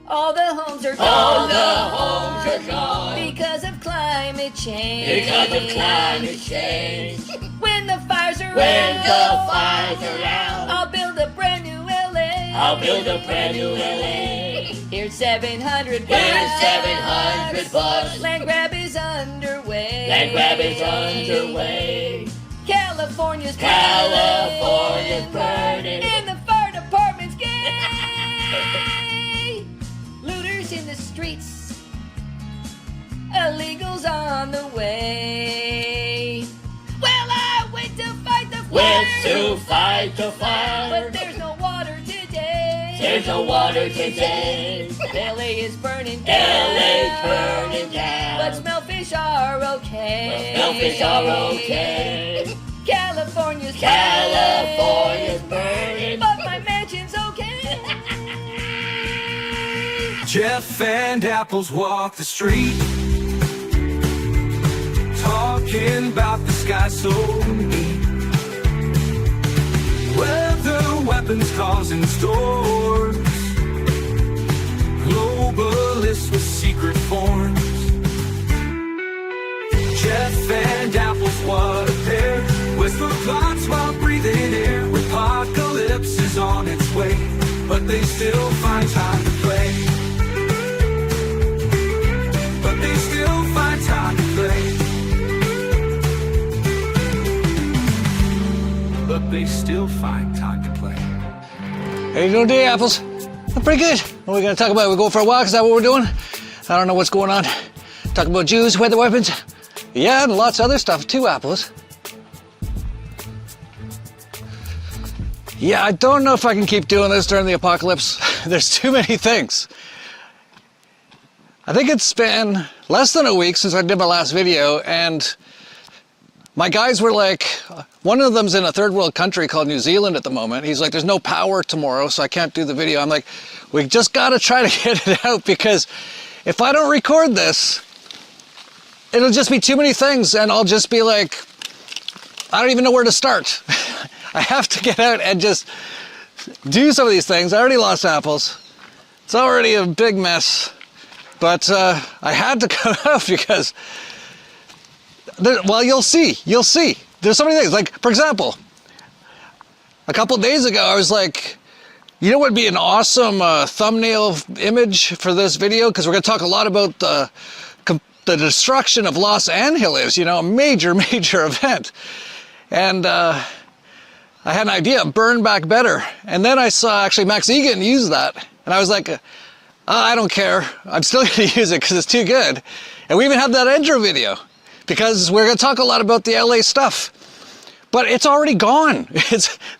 All the homes are gone. All the homes are gone. Because of climate change. Because of climate change. When the fires are When out. the fires are out. I'll build a brand new LA. I'll build a brand new LA. Here's $700. Here's $700. Land grab is underway. Land grab is underway. California's burning. And the fire department's gay. Looters in the streets. Illegals on the way. Well, I went to fight the fire. Went to fight the fire. But there's no water today. There's no water today. LA is burning down. LA's burning down. But smellfish are okay. Smellfish are okay. California's burning. But my mansion's okay. Jeff and Apples walk the street, talking about the sky so neat. Weather weapons causing storms, globalists with secret forms. Jeff and Apples, what a pair. Whisper plots while breathing air. Apocalypse is on its way, but they still find time to play. But they still find time to play. But they still find time to play. How you doing today, Apples? I'm pretty good. What are we going to talk about? We're going for a walk? Is that what we're doing? I don't know what's going on. Talking about Jews, weather weapons. Yeah, and lots of other stuff too, Apples. Yeah, I don't know if I can keep doing this during the apocalypse. There's too many things. I think it's been less than a week since I did my last video, and my guys were like, one of them's in a third world country called New Zealand at the moment. He's like, there's no power tomorrow, so I can't do the video. I'm like, we just gotta try to get it out, because if I don't record this, it'll just be too many things, and I'll just be like, I don't even know where to start. I have to get out and just do some of these things. I already lost Apples. It's already a big mess. But I had to come out because, well, you'll see. There's so many things. Like, for example, a couple days ago, I was like, you know what would be an awesome thumbnail image for this video? Because we're going to talk a lot about the destruction of Los Angeles, you know, a major, major event. And I had an idea, Burn Back Better. And then I saw actually Max Egan use that. And I was like, I don't care. I'm still going to use it because it's too good. And we even had that intro video because we're going to talk a lot about the LA stuff. But it's already gone.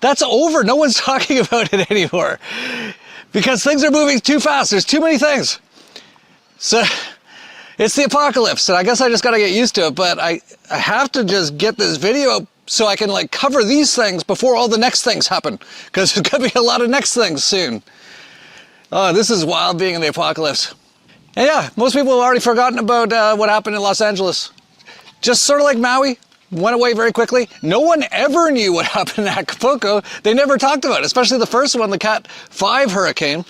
That's over. No one's talking about it anymore because things are moving too fast. There's too many things. So it's the apocalypse, and I guess I just got to get used to it. But I have to just get this video up so I can like cover these things before all the next things happen, because there's going to be a lot of next things soon. Oh, this is wild being in the apocalypse. And yeah, most people have already forgotten about what happened in Los Angeles. Just sort of like Maui, went away very quickly. No one ever knew what happened in Acapulco. They never talked about it, especially the first one, the Cat 5 hurricane.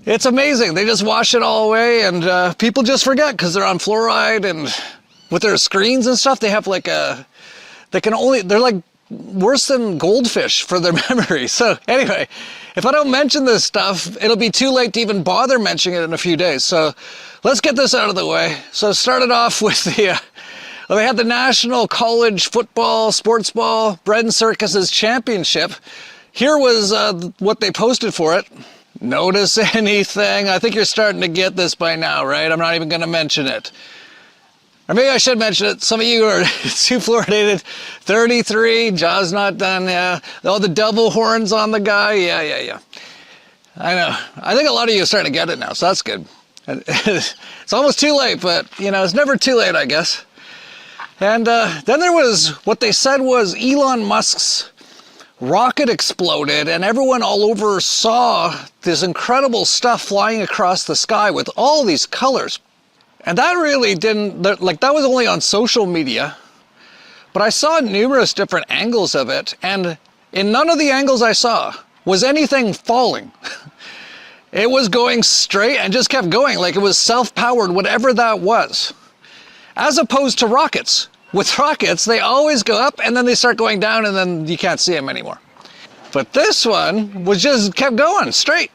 It's amazing. They just wash it all away, and people just forget because they're on fluoride, and with their screens and stuff, they have like a, they're like worse than goldfish for their memory. So anyway, if I don't mention this stuff, it'll be too late to even bother mentioning it in a few days. So let's get this out of the way. So started off with the, well, they had the National College Football, Sports Ball, Bread and Circuses Championship. Here was what they posted for it. Notice anything? I think you're starting to get this by now, right? I'm not even going to mention it. Or maybe I should mention it. Some of you are too fluoridated. 33, jaw's not done, yeah. All the double horns on the guy, yeah. I know. I think a lot of you are starting to get it now, so that's good. It's almost too late, but, you know, it's never too late, I guess. And then there was what they said was Elon Musk's rocket exploded, and everyone all over saw this incredible stuff flying across the sky with all these colors. And that really didn't, like, that was only on social media, but I saw numerous different angles of it, and in none of the angles I saw was anything falling. It was going straight and just kept going like it was self-powered, whatever that was. As opposed to rockets. With rockets, they always go up and then they start going down and then you can't see them anymore. But this one was just kept going straight.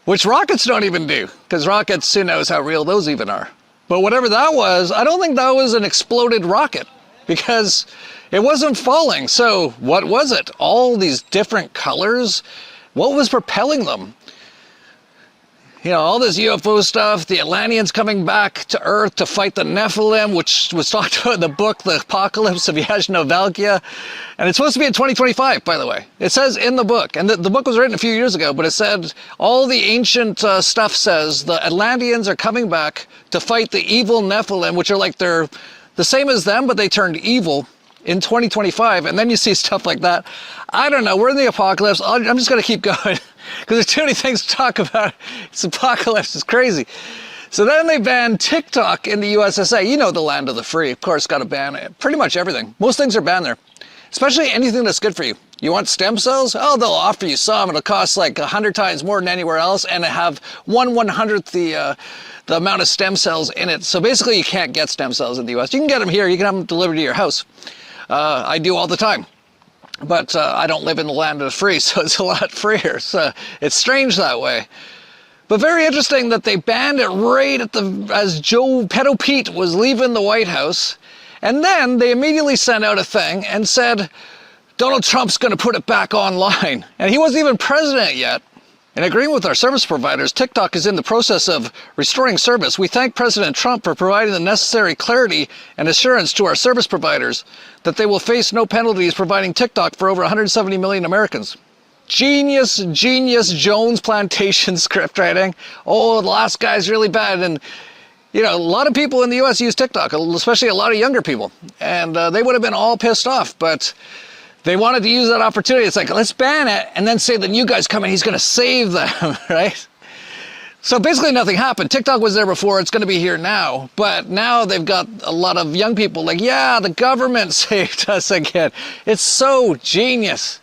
Which rockets don't even do, because rockets, who knows how real those even are. But whatever that was, I don't think that was an exploded rocket, because it wasn't falling. So what was it? All these different colors? What was propelling them? You know, all this UFO stuff, the Atlanteans coming back to Earth to fight the Nephilim, which was talked about in the book, The Apocalypse of Yajnavalkya. And it's supposed to be in 2025, by the way. It says in the book, and the book was written a few years ago, but it said all the ancient stuff says the Atlanteans are coming back to fight the evil Nephilim, which are like they're the same as them, but they turned evil in 2025. And then you see stuff like that. I don't know, we're in the apocalypse. I'm just going to keep going. Because there's too many things to talk about. It's apocalypse, it's crazy. So then they banned TikTok in the USSA. You know, the land of the free. Of course, got to ban it. Pretty much everything. Most things are banned there. Especially anything that's good for you. You want stem cells? Oh, they'll offer you some. It'll cost like 100 times more than anywhere else, and have 1/100th the amount of stem cells in it. So basically, you can't get stem cells in the US. You can get them here. You can have them delivered to your house. I do all the time. But I don't live in the land of the free, so it's a lot freer. So it's strange that way. But very interesting that they banned it right at as Joe Pedo Pete was leaving the White House. And then they immediately sent out a thing and said, Donald Trump's going to put it back online. And he wasn't even president yet. In agreeing with our service providers, TikTok is in the process of restoring service. We thank President Trump for providing the necessary clarity and assurance to our service providers that they will face no penalties providing TikTok for over 170 million Americans. Genius Jones plantation script writing. Oh, the last guy's really bad. And, you know, a lot of people in the US use TikTok, especially a lot of younger people. And they would have been all pissed off, but they wanted to use that opportunity. It's like, let's ban it and then say the new guy's coming, he's going to save them, right? So basically nothing happened. TikTok was there before, it's going to be here now. But now they've got a lot of young people like, yeah, the government saved us again. It's so genius.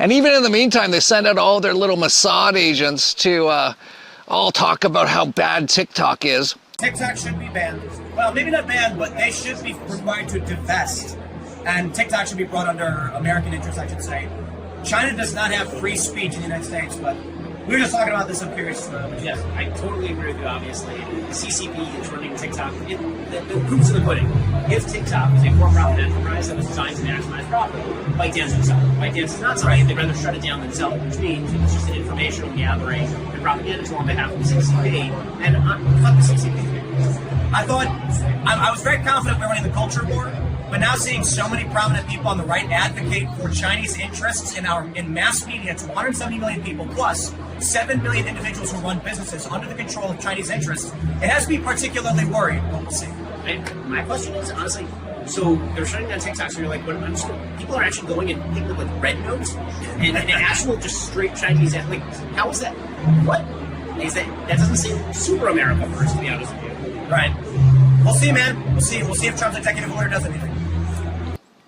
And even in the meantime, they send out all their little Mossad agents to all talk about how bad TikTok is. TikTok should be banned. Well, maybe not banned, but they should be required to divest. And TikTok should be brought under American interest, I should say. China does not have free speech in the United States, but we were just talking about this. I'm curious. Yes, I totally agree with you, obviously. The CCP is running TikTok. The proof's in the pudding. If TikTok is a for-profit enterprise that was designed to maximize profit, ByteDance would sell it. ByteDance is not selling it. They'd rather shut it down than sell it, which means it's just an informational gathering and propaganda tool on behalf of the CCP. And fuck the CCP. I was very confident we were winning the culture war. But now seeing so many prominent people on the right advocate for Chinese interests in mass media to 170 million people, plus 7 million individuals who run businesses under the control of Chinese interests, it has to be particularly worrying. We'll see. My question is, honestly, so they're shutting down TikTok, so you're like, people are actually going and picking up like red notes and actual just straight Chinese, like, how is that? What? Is that doesn't seem super America first, to be honest with you. Right. We'll see, man. We'll see. We'll see if Trump's executive order does anything.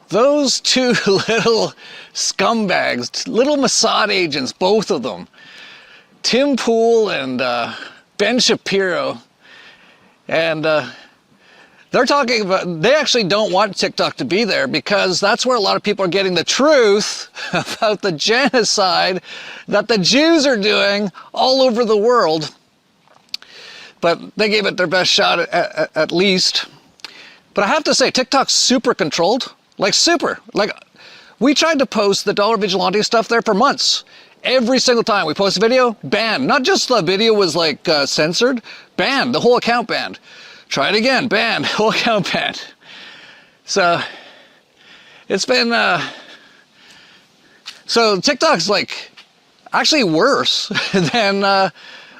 Those two little scumbags, little Mossad agents, both of them, Tim Pool and Ben Shapiro, and they're talking about, they actually don't want TikTok to be there because that's where a lot of people are getting the truth about the genocide that the Jews are doing all over the world. But they gave it their best shot at least. But I have to say, TikTok's super controlled. Like super. Like, we tried to post the Dollar Vigilante stuff there for months. Every single time we post a video, banned. Not just the video was like censored, banned. The whole account banned. Try it again, banned. Whole account banned. So, it's been... So TikTok's like actually worse than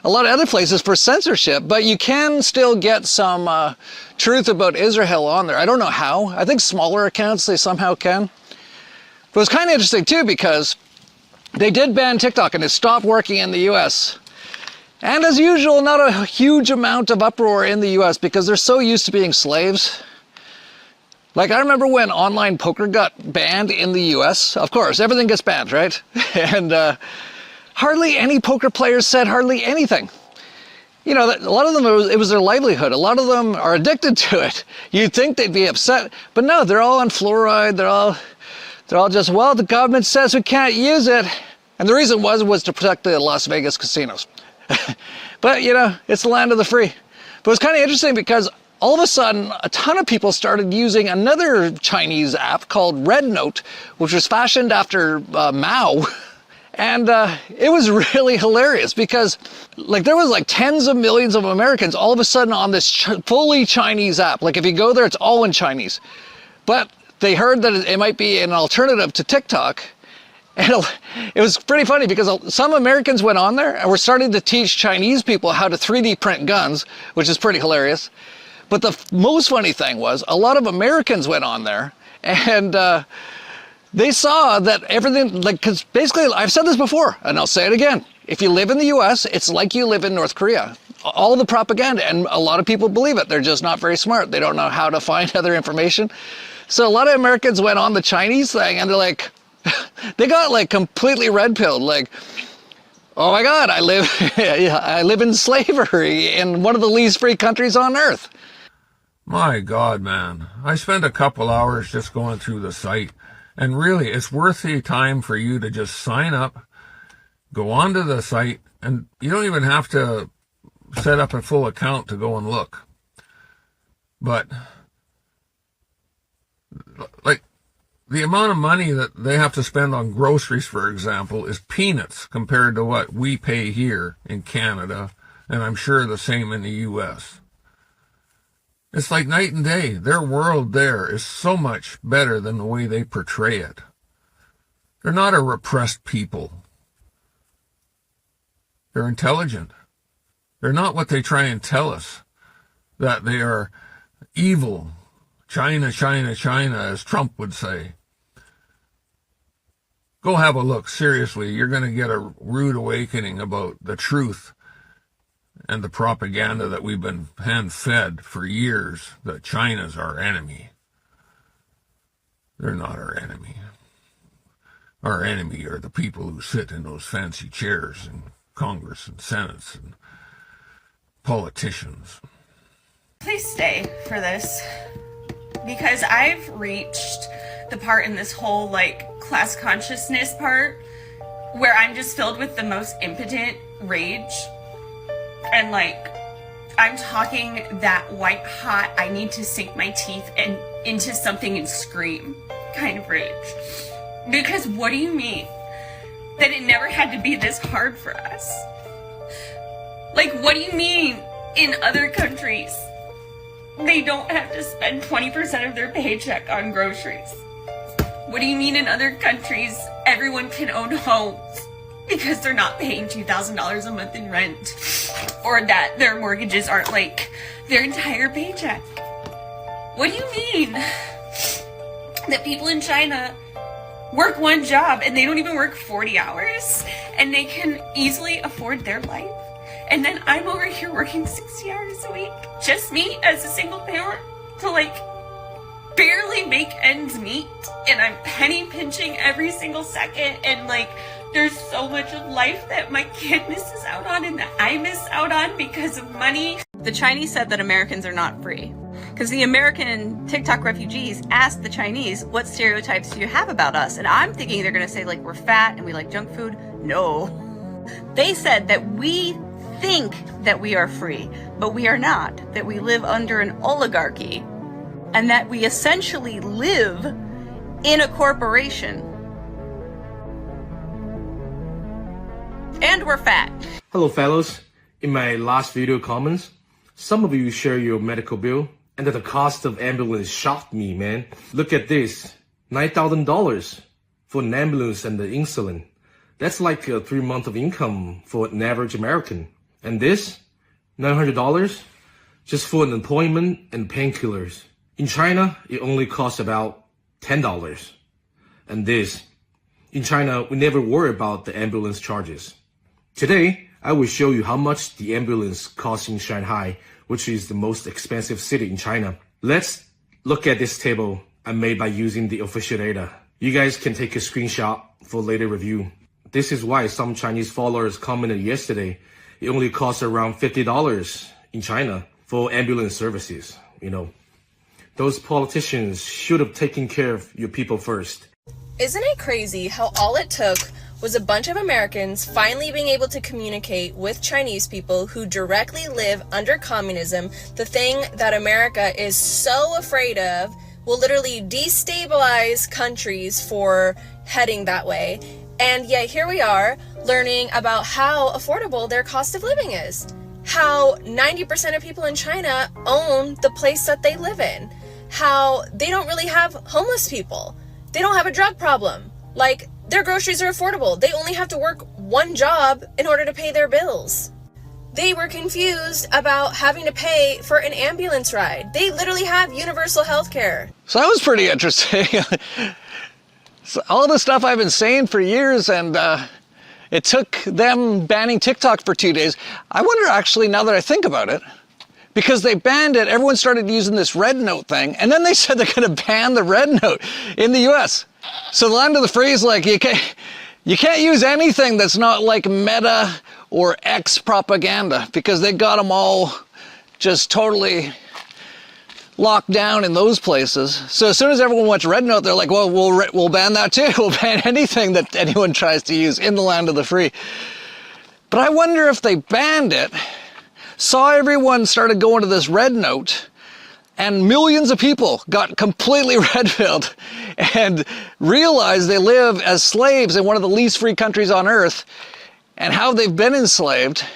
a lot of other places for censorship, but you can still get some truth about Israel on there. I don't know how. I think smaller accounts, they somehow can. But it's kind of interesting too, because they did ban TikTok and it stopped working in the US. And as usual, not a huge amount of uproar in the US because they're so used to being slaves. Like, I remember when online poker got banned in the US. Of course, everything gets banned, right? And hardly any poker players said hardly anything. You know, a lot of them, it was their livelihood. A lot of them are addicted to it. You'd think they'd be upset, but no, they're all on fluoride. They're all just, well, the government says we can't use it. And the reason was to protect the Las Vegas casinos. But, you know, it's the land of the free. But it's kind of interesting because all of a sudden, a ton of people started using another Chinese app called Red Note, which was fashioned after Mao. And it was really hilarious because like there was like tens of millions of Americans all of a sudden on this fully Chinese app. Like if you go there, it's all in Chinese. But they heard that it might be an alternative to TikTok. And it was pretty funny because some Americans went on there and were starting to teach Chinese people how to 3D print guns, which is pretty hilarious. But the most funny thing was a lot of Americans went on there and they saw that everything, like, because basically, I've said this before, and I'll say it again. If you live in the US, it's like you live in North Korea. All the propaganda, and a lot of people believe it. They're just not very smart. They don't know how to find other information. So a lot of Americans went on the Chinese thing, and they're like, they got like completely red-pilled, like, oh my God, I live in slavery in one of the least free countries on earth. My God, man. I spent a couple hours just going through the site. And really, it's worth the time for you to just sign up, go onto the site, and you don't even have to set up a full account to go and look. But, like, the amount of money that they have to spend on groceries, for example, is peanuts compared to what we pay here in Canada, and I'm sure the same in the U.S. It's like night and day. Their world there is so much better than the way they portray it. They're not a repressed people. They're intelligent. They're not what they try and tell us, that they are evil. China, China, China, as Trump would say. Go have a look. Seriously, you're going to get a rude awakening about the truth and the propaganda that we've been hand-fed for years, that China's our enemy. They're not our enemy. Our enemy are the people who sit in those fancy chairs in Congress and Senates and politicians. Please stay for this, because I've reached the part in this whole, like, class consciousness part where I'm just filled with the most impotent rage. And like, I'm talking that white hot, I need to sink my teeth and into something and scream kind of rage. Because what do you mean that it never had to be this hard for us? Like, what do you mean in other countries they don't have to spend 20% of their paycheck on groceries? What do you mean in other countries everyone can own homes because they're not paying $2,000 a month in rent, or that their mortgages aren't like their entire paycheck? What do you mean that people in China work one job and they don't even work 40 hours and they can easily afford their life? And then I'm over here working 60 hours a week, just me as a single parent, to like barely make ends meet, and I'm penny pinching every single second, and like there's so much of life that my kid misses out on and that I miss out on because of money. The Chinese said that Americans are not free because the American TikTok refugees asked the Chinese, what stereotypes do you have about us? And I'm thinking they're going to say like we're fat and we like junk food. No. They said that we think that we are free, but we are not, that we live under an oligarchy, and that we essentially live in a corporation. And we're fat. Hello fellows, in my last video comments, some of you share your medical bill, and that the cost of ambulance shocked me, man. Look at this, $9,000 for an ambulance and the insulin. That's like 3 months of income for an average American. And this, $900 just for an appointment and painkillers. In China, it only costs about $10. And this, in China, we never worry about the ambulance charges. Today, I will show you how much the ambulance costs in Shanghai, which is the most expensive city in China. Let's look at this table I made by using the official data. You guys can take a screenshot for later review. This is why some Chinese followers commented yesterday, it only costs around $50 in China for ambulance services. You know, those politicians should have taken care of your people first. Isn't it crazy how all it took was a bunch of Americans finally being able to communicate with Chinese people who directly live under communism, the thing that America is so afraid of, will literally destabilize countries for heading that way. And yet here we are learning about how affordable their cost of living is. How 90% of people in China own the place that they live in. How they don't really have homeless people. They don't have a drug problem. Like, their groceries are affordable. They only have to work one job in order to pay their bills. They were confused about having to pay for an ambulance ride. They literally have universal health care. So that was pretty interesting. So all the stuff I've been saying for years, and it took them banning TikTok for 2 days. I wonder actually, now that I think about it, because they banned it, everyone started using this red note thing, and then they said they're going to ban the red note in the US. So the land of the free is like, you can't use anything that's not like Meta or X propaganda, because they got them all just totally locked down in those places. So as soon as everyone went to red note, they're like, well, we'll ban that too. We'll ban anything that anyone tries to use in the land of the free. But I wonder if they banned it, saw everyone started going to this red note, and millions of people got completely red-pilled and realized they live as slaves in one of the least free countries on earth and how they've been enslaved.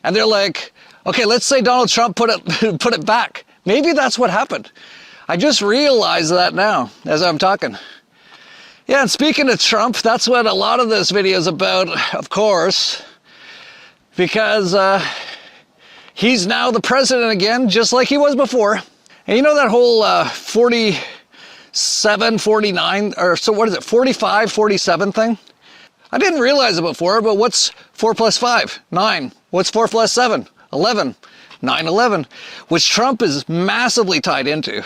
And they're like, okay, let's say Donald Trump put it back. Maybe that's what happened. I just realized that now as I'm talking. Yeah, and speaking of Trump, that's what a lot of this video is about, of course, because he's now the president again, just like he was before. And you know that whole 47, 49, or so what is it, 45, 47 thing? I didn't realize it before, but what's 4 plus 5? 9. What's 4 plus 7? 11. 9/11, which Trump is massively tied into.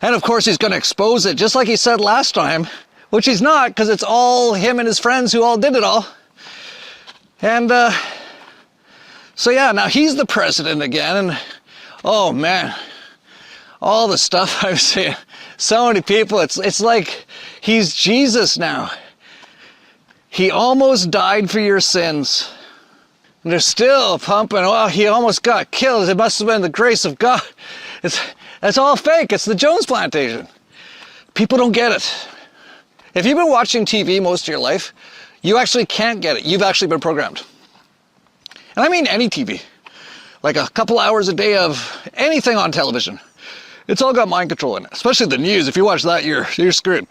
And of course he's going to expose it, just like he said last time, which he's not, because it's all him and his friends who all did it all. And so yeah, now he's the president again, and oh man, all the stuff I've seen, so many people, it's like he's Jesus now. He almost died for your sins. And they're still pumping, oh, he almost got killed. It must have been the grace of God. It's all fake. It's the Jones plantation. People don't get it. If you've been watching TV most of your life, you actually can't get it. You've actually been programmed. And I mean any TV. Like a couple hours a day of anything on television. It's all got mind control in it. Especially the news. If you watch that, you're screwed.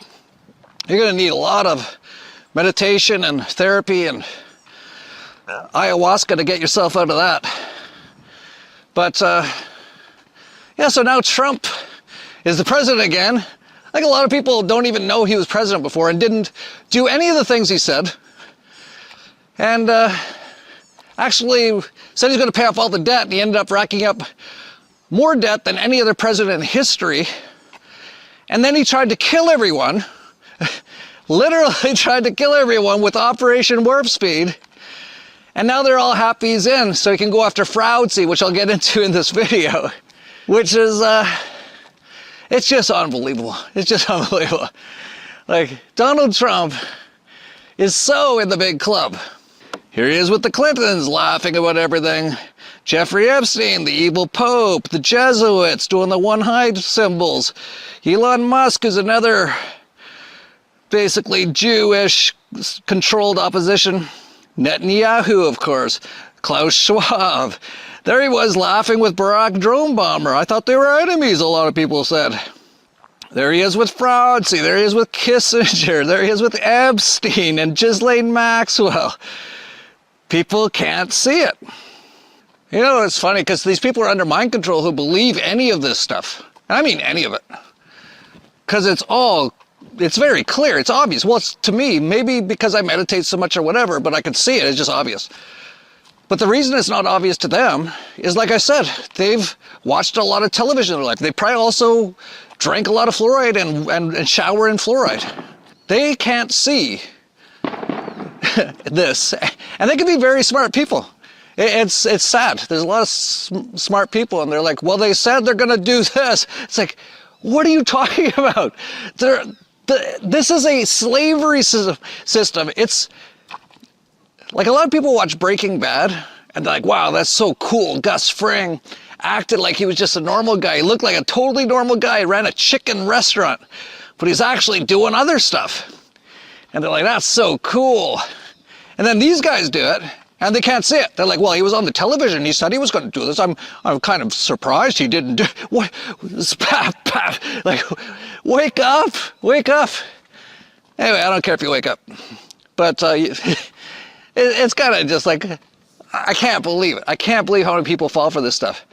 You're going to need a lot of meditation and therapy and ayahuasca to get yourself out of that. But yeah, so now Trump is the president again. I think a lot of people don't even know he was president before and didn't do any of the things he said. And actually said he's going to pay off all the debt, and he ended up racking up more debt than any other president in history. And then he tried to kill everyone, literally tried to kill everyone with Operation Warp Speed. And now they're all happy he's in, so he can go after Fauci, which I'll get into in this video, which is, it's just unbelievable. It's just unbelievable. Like, Donald Trump is so in the big club. Here he is with the Clintons laughing about everything. Jeffrey Epstein, the evil Pope, the Jesuits doing the one high symbols. Elon Musk is another basically Jewish controlled opposition. Netanyahu, of course, Klaus Schwab. There he was laughing with Barack drone bomber. I thought they were enemies, a lot of people said. There he is with Fauci. There he is with Kissinger. There he is with Epstein and Ghislaine Maxwell. People can't see it. You know, it's funny because these people are under mind control who believe any of this stuff. I mean any of it. Because it's very clear, it's obvious. Well, it's, to me, maybe because I meditate so much or whatever, but I can see it, it's just obvious. But the reason it's not obvious to them is, like I said, they've watched a lot of television in their life. They probably also drank a lot of fluoride and shower in fluoride. They can't see this, and they can be very smart people. It's sad. There's a lot of smart people, and they're like, well, they said they're going to do this. It's like, what are you talking about? This is a slavery system. It's like a lot of people watch Breaking Bad, and they're like, wow, that's so cool. Gus Fring acted like he was just a normal guy. He looked like a totally normal guy. He ran a chicken restaurant, but he's actually doing other stuff. And they're like, that's so cool. And then these guys do it, and they can't see it. They're like, well, he was on the television. He said he was going to do this. I'm kind of surprised he didn't do it. What? Like, wake up, wake up. Anyway, I don't care if you wake up. But it's kind of just like, I can't believe it. I can't believe how many people fall for this stuff.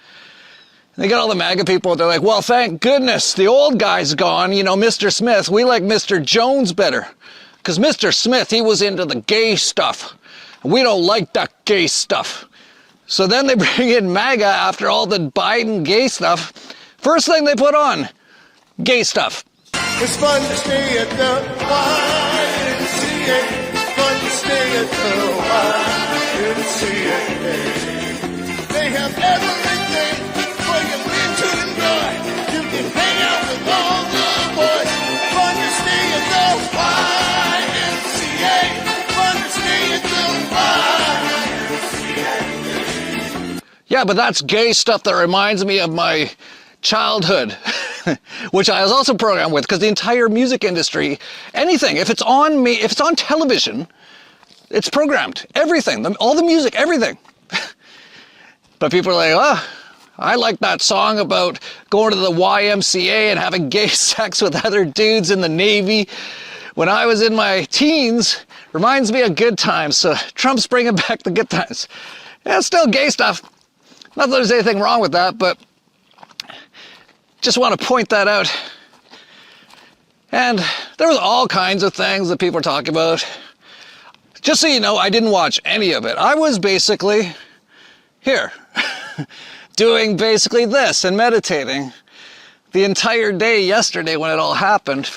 They got all the MAGA people, they're like, well, thank goodness the old guy's gone, you know, Mr. Smith. We like Mr. Jones better. Because Mr. Smith, he was into the gay stuff. We don't like that gay stuff. So then they bring in MAGA after all the Biden gay stuff. First thing they put on, gay stuff. It's fun to stay at the YMCA. It's fun to stay at the YMCA. They have everything for your men to enjoy. You can hang out with all the boys. Fun to stay at the YMCA. Fun to stay at the YMCA. Yeah, but that's gay stuff that reminds me of my childhood, which I was also programmed with, because the entire music industry, anything, if it's on television, it's programmed. Everything, all the music, everything. But people are like, oh, I like that song about going to the YMCA and having gay sex with other dudes in the Navy when I was in my teens. Reminds me of good times. So Trump's bringing back the good times. Yeah, it's still gay stuff. Not that there's anything wrong with that, but just want to point that out. And there was all kinds of things that people were talking about. Just so you know, I didn't watch any of it. I was basically here, doing basically this and meditating the entire day yesterday when it all happened.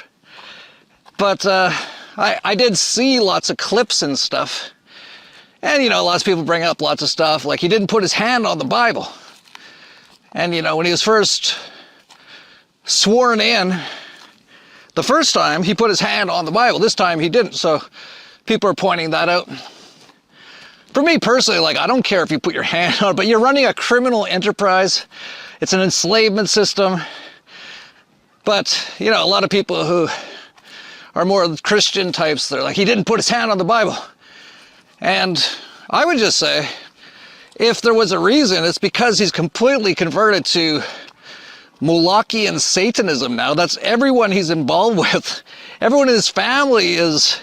But I did see lots of clips and stuff. And, you know, lots of people bring up lots of stuff, like he didn't put his hand on the Bible. And, you know, when he was first sworn in, the first time he put his hand on the Bible. This time he didn't, so people are pointing that out. For me personally, like, I don't care if you put your hand on it, but you're running a criminal enterprise. It's an enslavement system. But, you know, a lot of people who are more Christian types, they're like, he didn't put his hand on the Bible. And I would just say, if there was a reason, it's because he's completely converted to Molochian Satanism now. That's everyone he's involved with. Everyone in his family is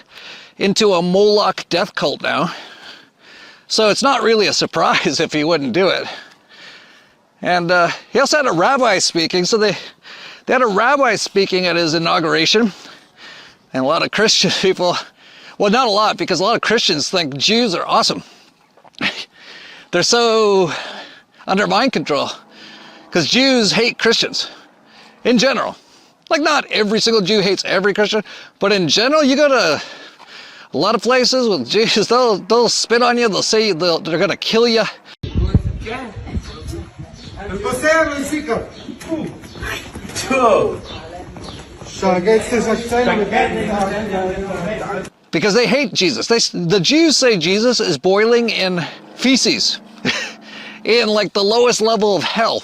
into a Moloch death cult now. So it's not really a surprise if he wouldn't do it. And he also had a rabbi speaking. So they had a rabbi speaking at his inauguration. And a lot of Christian people, well, not a lot, because a lot of Christians think Jews are awesome. They're so under mind control. Because Jews hate Christians, in general. Like, not every single Jew hates every Christian, but in general, you go to a lot of places with Jews, they'll spit on you, they'll say they're going to kill you. Because they hate Jesus. The Jews say Jesus is boiling in feces. In like the lowest level of hell.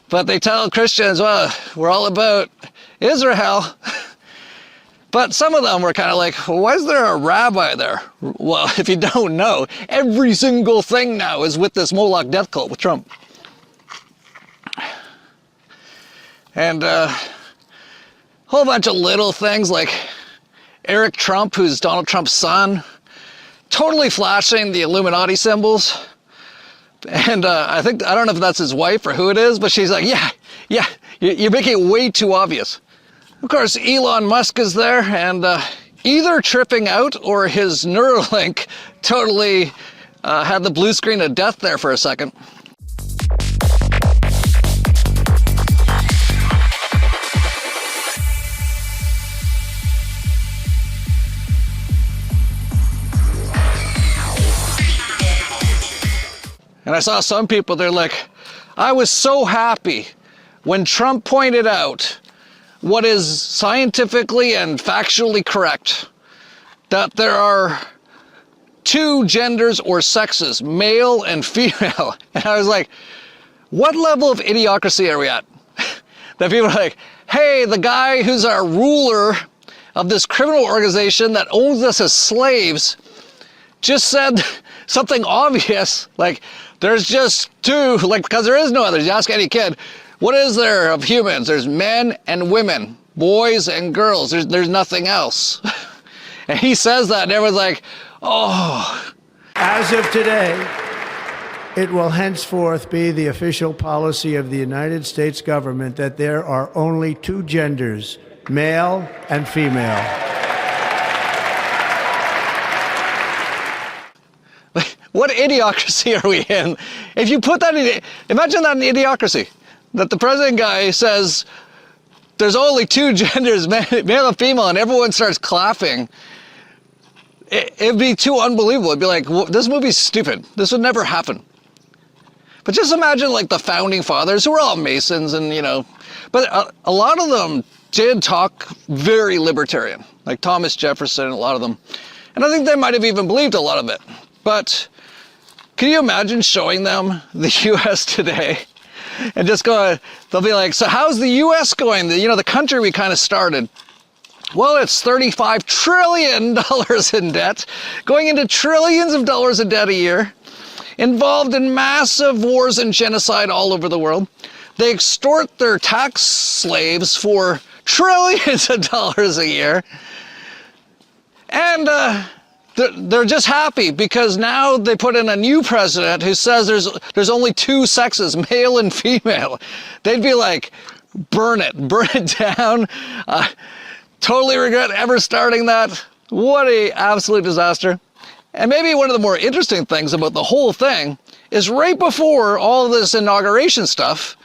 But they tell Christians, well, we're all about Israel. But some of them were kind of like, well, why is there a rabbi there? Well, if you don't know, every single thing now is with this Moloch death cult with Trump. And whole bunch of little things like Eric Trump, who's Donald Trump's son, totally flashing the Illuminati symbols. And I don't know if that's his wife or who it is, but she's like, yeah, you're making it way too obvious. Of course, Elon Musk is there, and either tripping out or his Neuralink totally had the blue screen of death there for a second. And I saw some people, they're like, I was so happy when Trump pointed out what is scientifically and factually correct, that there are two genders or sexes, male and female. And I was like, what level of idiocracy are we at? That people are like, hey, the guy who's our ruler of this criminal organization that owns us as slaves just said something obvious, like there's just two, like, because there is no others. You ask any kid, what is there of humans? There's men and women, boys and girls. There's nothing else. And he says that and everyone's like, oh. As of today, it will henceforth be the official policy of the United States government that there are only two genders, male and female. What idiocracy are we in? If you put that in, imagine that in idiocracy, that the president guy says there's only two genders, male and female, and everyone starts clapping. It'd be too unbelievable. It'd be like, this movie's stupid. This would never happen. But just imagine like the founding fathers, who were all Masons and, you know, but a lot of them did talk very libertarian, like Thomas Jefferson, a lot of them. And I think they might have even believed a lot of it. But can you imagine showing them the US today and just going, they'll be like, so how's the US going? The country we kind of started. Well, it's $35 trillion in debt, going into trillions of dollars in debt a year, involved in massive wars and genocide all over the world. They extort their tax slaves for trillions of dollars a year. And they're just happy because now they put in a new president who says there's only two sexes, male and female. They'd be like, burn it down. Totally regret ever starting that. What a absolute disaster. And maybe one of the more interesting things about the whole thing is right before all of this inauguration stuff,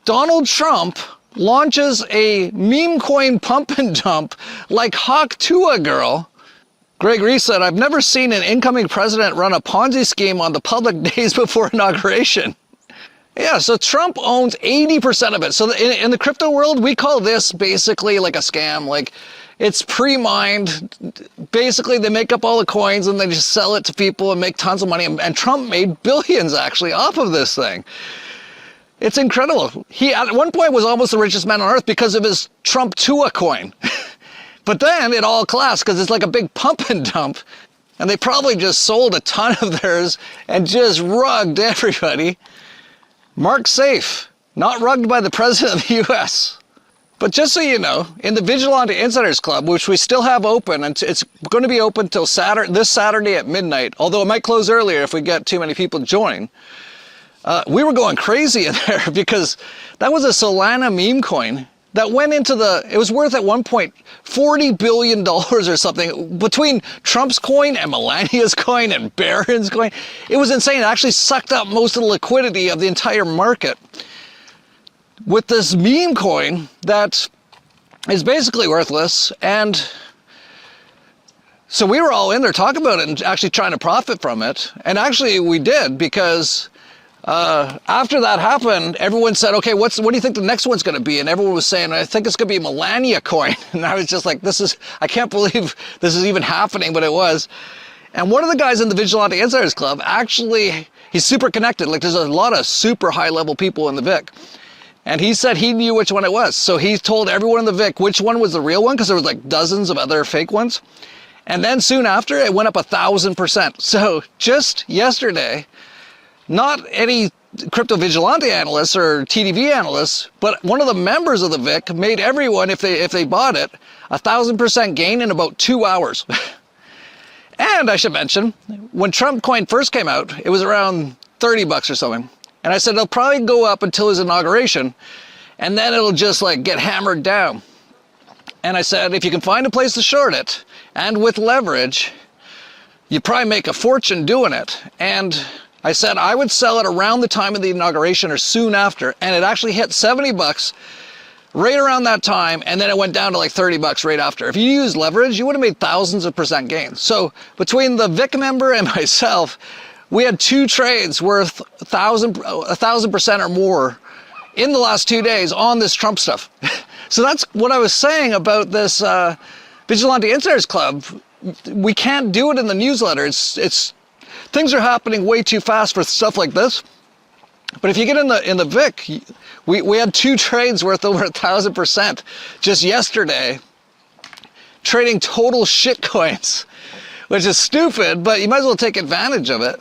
Donald Trump launches a meme coin pump and dump like Hawk Tuah Girl. Greg Reese said, I've never seen an incoming president run a Ponzi scheme on the public days before inauguration. Yeah, so Trump owns 80% of it. So in the crypto world, we call this basically like a scam. Like, it's pre-mined. Basically, they make up all the coins and they just sell it to people and make tons of money. And Trump made billions, actually, off of this thing. It's incredible. He, at one point, was almost the richest man on earth because of his Trump Tuah coin. But then it all collapsed because it's like a big pump and dump. And they probably just sold a ton of theirs and just rugged everybody. Mark safe, not rugged by the President of the US. But just so you know, in the Vigilante Insiders Club, which we still have open, and it's going to be open till this Saturday at midnight, although it might close earlier if we get too many people joining, we were going crazy in there because that was a Solana meme coin that went into it was worth at one point $40 billion or something between Trump's coin and Melania's coin and Barron's coin. It was insane. It actually sucked up most of the liquidity of the entire market with this meme coin that is basically worthless. And so we were all in there talking about it and actually trying to profit from it. And actually we did, because after that happened, everyone said, okay, what do you think the next one's going to be? And everyone was saying, I think it's going to be Melania coin. And I was just like, I can't believe this is even happening, but it was. And one of the guys in the Vigilante Insiders Club, actually, he's super connected. Like, there's a lot of super high level people in the VIC. And he said he knew which one it was. So he told everyone in the VIC which one was the real one, because there was like dozens of other fake ones. And then soon after, it went up 1,000%. So just yesterday, not any crypto vigilante analysts or TDV analysts, but one of the members of the VIC made everyone, if they bought it, 1,000% gain in about 2 hours. And I should mention, when Trump coin first came out, it was around $30 or something. And I said, it'll probably go up until his inauguration, and then it'll just like get hammered down. And I said, if you can find a place to short it, and with leverage, you probably make a fortune doing it. And I said I would sell it around the time of the inauguration or soon after, and it actually hit $70 right around that time, and then it went down to like $30 right after. If you used leverage, you would have made thousands of percent gains. So between the VIC member and myself, we had 2 trades worth 1,000% or more in the last 2 days on this Trump stuff. So that's what I was saying about this Vigilante Insiders Club. We can't do it in the newsletter. It's things are happening way too fast for stuff like this. But if you get in the VIC, we had 2 trades worth over 1,000% just yesterday, trading total shit coins, which is stupid, but you might as well take advantage of it.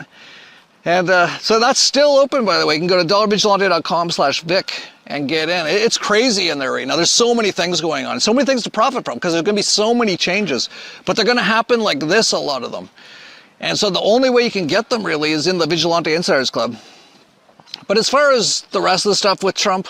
And so that's still open, by the way. You can go to dollarvigilante.com/Vic and get in. It's crazy in there right now. There's so many things going on, so many things to profit from, because there's going to be so many changes, but they're going to happen like this, a lot of them. And so the only way you can get them really is in the Vigilante Insiders Club. But as far as the rest of the stuff with Trump,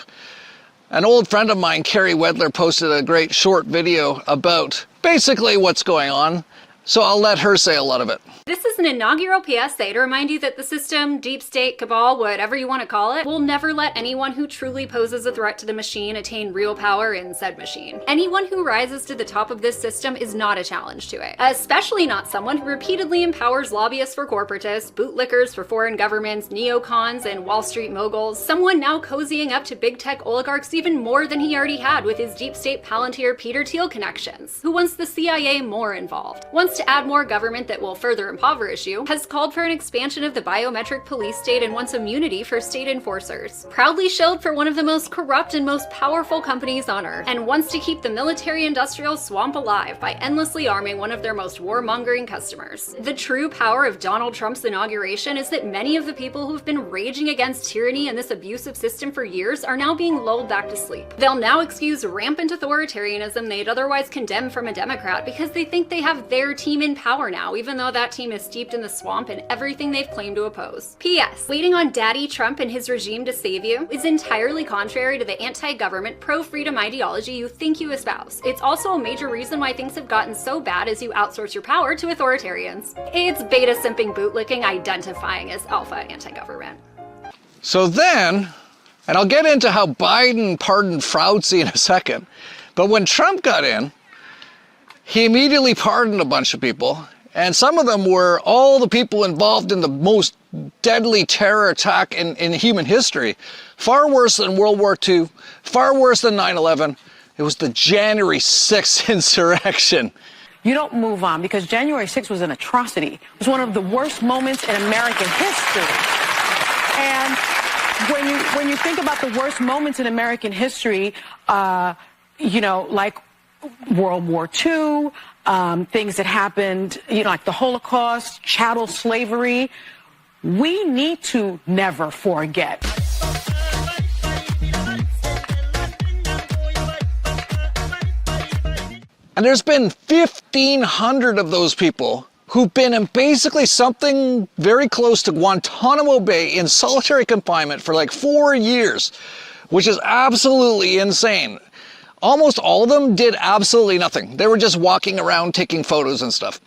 an old friend of mine, Carrie Wedler, posted a great short video about basically what's going on. So I'll let her say a lot of it. This is an inaugural PSA to remind you that the system, deep state, cabal, whatever you want to call it, will never let anyone who truly poses a threat to the machine attain real power in said machine. Anyone who rises to the top of this system is not a challenge to it, especially not someone who repeatedly empowers lobbyists for corporatists, bootlickers for foreign governments, neocons, and Wall Street moguls, someone now cozying up to big tech oligarchs even more than he already had with his deep state Palantir Peter Thiel connections, who wants the CIA more involved, wants to add more government that will further impoverish you, has called for an expansion of the biometric police state and wants immunity for state enforcers, proudly shilled for one of the most corrupt and most powerful companies on earth, and wants to keep the military-industrial swamp alive by endlessly arming one of their most warmongering customers. The true power of Donald Trump's inauguration is that many of the people who've been raging against tyranny and this abusive system for years are now being lulled back to sleep. They'll now excuse rampant authoritarianism they'd otherwise condemn from a Democrat because they think they have their team in power now, even though that team is steeped in the swamp and everything they've claimed to oppose. P.S. Waiting on Daddy Trump and his regime to save you is entirely contrary to the anti-government, pro-freedom ideology you think you espouse. It's also a major reason why things have gotten so bad as you outsource your power to authoritarians. It's beta-simping bootlicking identifying as alpha anti-government. So then, and I'll get into how Biden pardoned Fauci in a second, but when Trump got in, he immediately pardoned a bunch of people, and some of them were all the people involved in the most deadly terror attack in human history. Far worse than World War II, far worse than 9/11. It was the January 6th insurrection. You don't move on, because January 6th was an atrocity. It was one of the worst moments in American history. And when you think about the worst moments in American history, like World War II, things that happened, like the Holocaust, chattel slavery, we need to never forget. And there's been 1,500 of those people who've been in basically something very close to Guantanamo Bay in solitary confinement for like 4 years, which is absolutely insane. Almost all of them did absolutely nothing. They were just walking around taking photos and stuff.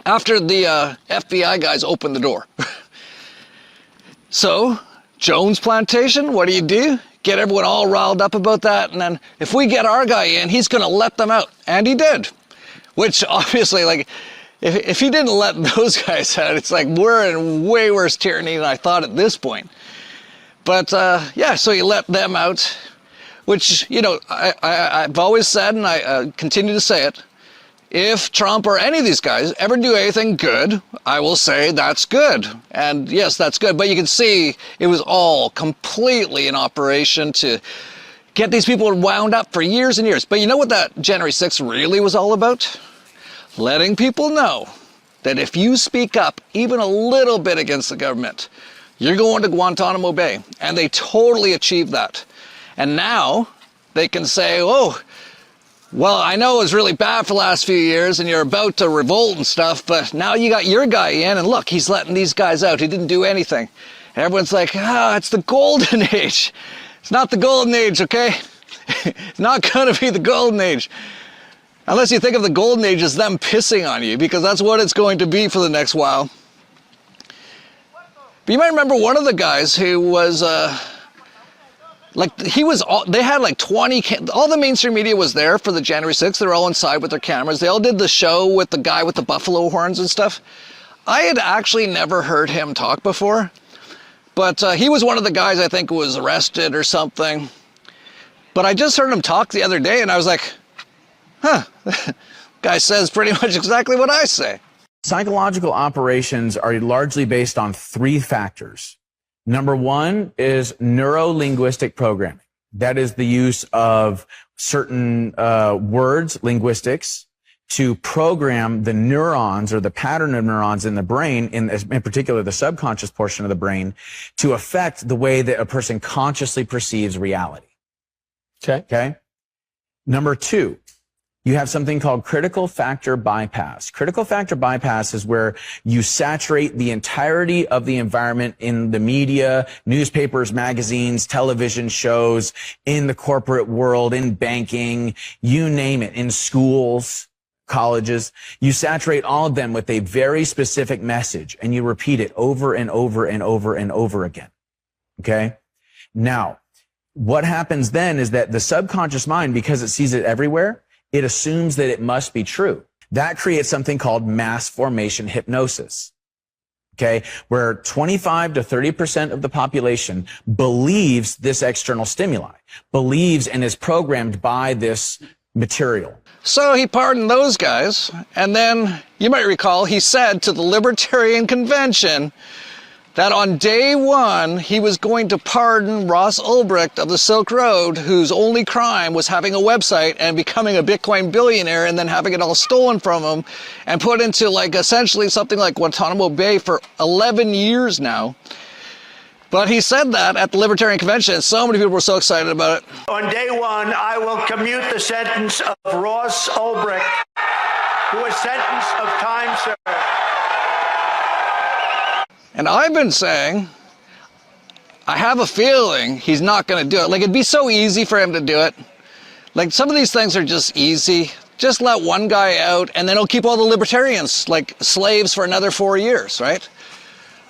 After the FBI guys opened the door. So, Jones Plantation, what do? Get everyone all riled up about that, and then if we get our guy in, he's gonna let them out. And he did. Which obviously, like, if he didn't let those guys out, it's like we're in way worse tyranny than I thought at this point. But yeah, so he let them out. Which, I've always said, and I continue to say it, if Trump or any of these guys ever do anything good, I will say that's good. And yes, that's good. But you can see it was all completely an operation to get these people wound up for years and years. But you know what that January 6th really was all about? Letting people know that if you speak up even a little bit against the government, you're going to Guantanamo Bay. And they totally achieved that. And now they can say, oh, well, I know it was really bad for the last few years and you're about to revolt and stuff, but now you got your guy in and look, he's letting these guys out. He didn't do anything. And everyone's like, it's the golden age. It's not the golden age, okay? It's not going to be the golden age. Unless you think of the golden age as them pissing on you, because that's what it's going to be for the next while. But you might remember one of the guys who was... they had like 20, all the mainstream media was there for the January 6th. They were all inside with their cameras. They all did the show with the guy with the buffalo horns and stuff. I had actually never heard him talk before, but he was one of the guys I think who was arrested or something. But I just heard him talk the other day and I was like, huh, guy says pretty much exactly what I say. Psychological operations are largely based on three factors. Number one is neuro-linguistic programming. That is the use of certain words, linguistics, to program the neurons or the pattern of neurons in the brain, in particular the subconscious portion of the brain, to affect the way that a person consciously perceives reality. Okay? Number two, you have something called critical factor bypass. Critical factor bypass is where you saturate the entirety of the environment in the media, newspapers, magazines, television shows, in the corporate world, in banking, you name it, in schools, colleges. You saturate all of them with a very specific message and you repeat it over and over and over and over again. Okay? Now, what happens then is that the subconscious mind, because it sees it everywhere, it assumes that it must be true. That creates something called mass formation hypnosis. Okay? Where 25 to 30% of the population believes this external stimuli, believes and is programmed by this material. So he pardoned those guys, and then, you might recall, he said to the Libertarian Convention that on day one, he was going to pardon Ross Ulbricht of the Silk Road, whose only crime was having a website and becoming a Bitcoin billionaire and then having it all stolen from him and put into like essentially something like Guantanamo Bay for 11 years now. But he said that at the Libertarian Convention, and so many people were so excited about it. On day one, I will commute the sentence of Ross Ulbricht to a sentence of time served. And I've been saying, I have a feeling he's not going to do it. Like, it'd be so easy for him to do it. Like, some of these things are just easy. Just let one guy out, and then he'll keep all the libertarians like slaves for another 4 years, right?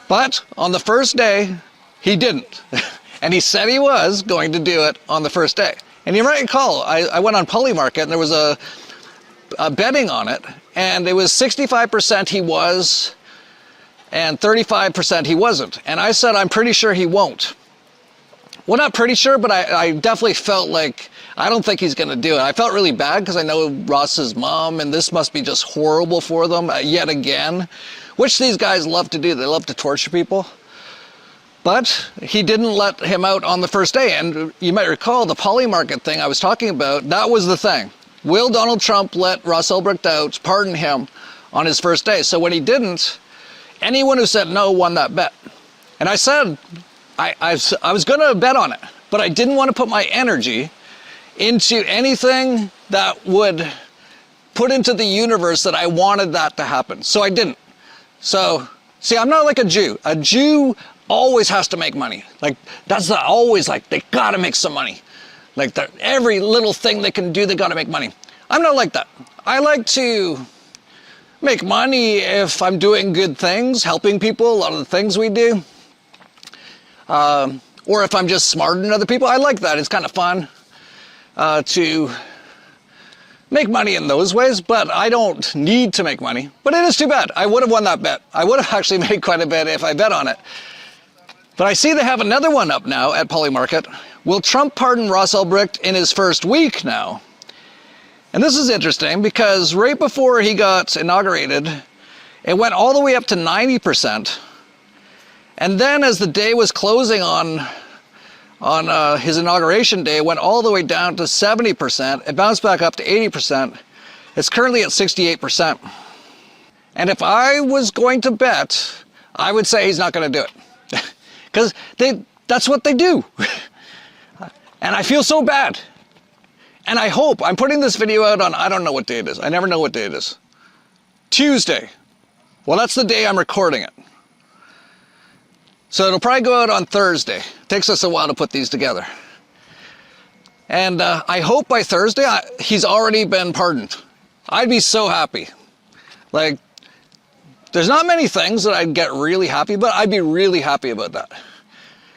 But on the first day, he didn't. And he said he was going to do it on the first day. And you might recall, I went on Polymarket, and there was a betting on it, and it was 65% he was, and 35% he wasn't. And I said, I'm pretty sure he won't. Well, not pretty sure, but I definitely felt like, I don't think he's going to do it. I felt really bad because I know Ross's mom, and this must be just horrible for them yet again, which these guys love to do. They love to torture people. But he didn't let him out on the first day. And you might recall the Polymarket thing I was talking about, that was the thing. Will Donald Trump let Ross Ulbricht out, pardon him on his first day? So when he didn't, anyone who said no won that bet. And I said, I was going to bet on it, but I didn't want to put my energy into anything that would put into the universe that I wanted that to happen. So I didn't. So, see, I'm not like a Jew. A Jew always has to make money. Like, that's always like, they gotta make some money. Like, every little thing they can do, they gotta make money. I'm not like that. I like to make money if I'm doing good things, helping people, a lot of the things we do. Or if I'm just smarter than other people. I like that. It's kind of fun to make money in those ways, but I don't need to make money. But it is too bad. I would have won that bet. I would have actually made quite a bit if I bet on it. But I see they have another one up now at Polymarket. Will Trump pardon Ross Ulbricht in his first week now? And this is interesting because right before he got inaugurated, it went all the way up to 90%. And then as the day was closing on his inauguration day, it went all the way down to 70%. It bounced back up to 80%. It's currently at 68%. And if I was going to bet, I would say he's not going to do it. Because that's what they do. And I feel so bad. And I hope, I'm putting this video out on, I don't know what day it is. I never know what day it is. Tuesday. Well, that's the day I'm recording it. So it'll probably go out on Thursday. It takes us a while to put these together. And I hope by Thursday, he's already been pardoned. I'd be so happy. Like, there's not many things that I'd get really happy, but I'd be really happy about that.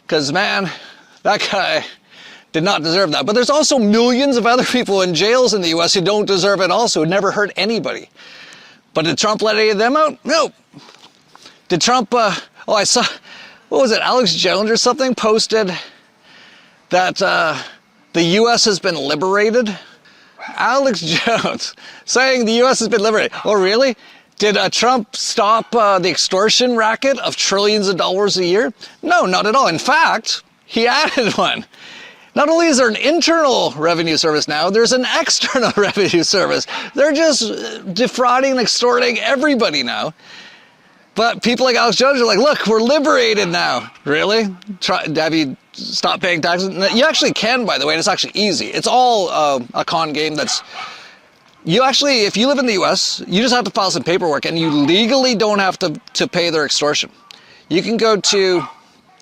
Because, man, that guy did not deserve that. But there's also millions of other people in jails in the US who don't deserve it also, who never hurt anybody. But did Trump let any of them out? No. Did Trump, I saw, what was it, Alex Jones or something posted that the U.S. has been liberated? Alex Jones saying the U.S. has been liberated. Oh, really? Did Trump stop the extortion racket of trillions of dollars a year? No, not at all. In fact, he added one. Not only is there an internal revenue service now, there's an external revenue service. They're just defrauding and extorting everybody now. But people like Alex Jones are like, look, we're liberated now. Really? Have you stopped paying taxes? You actually can, by the way, and it's actually easy. It's all a con game that's... You actually, if you live in the US, you just have to file some paperwork and you legally don't have to pay their extortion. You can go to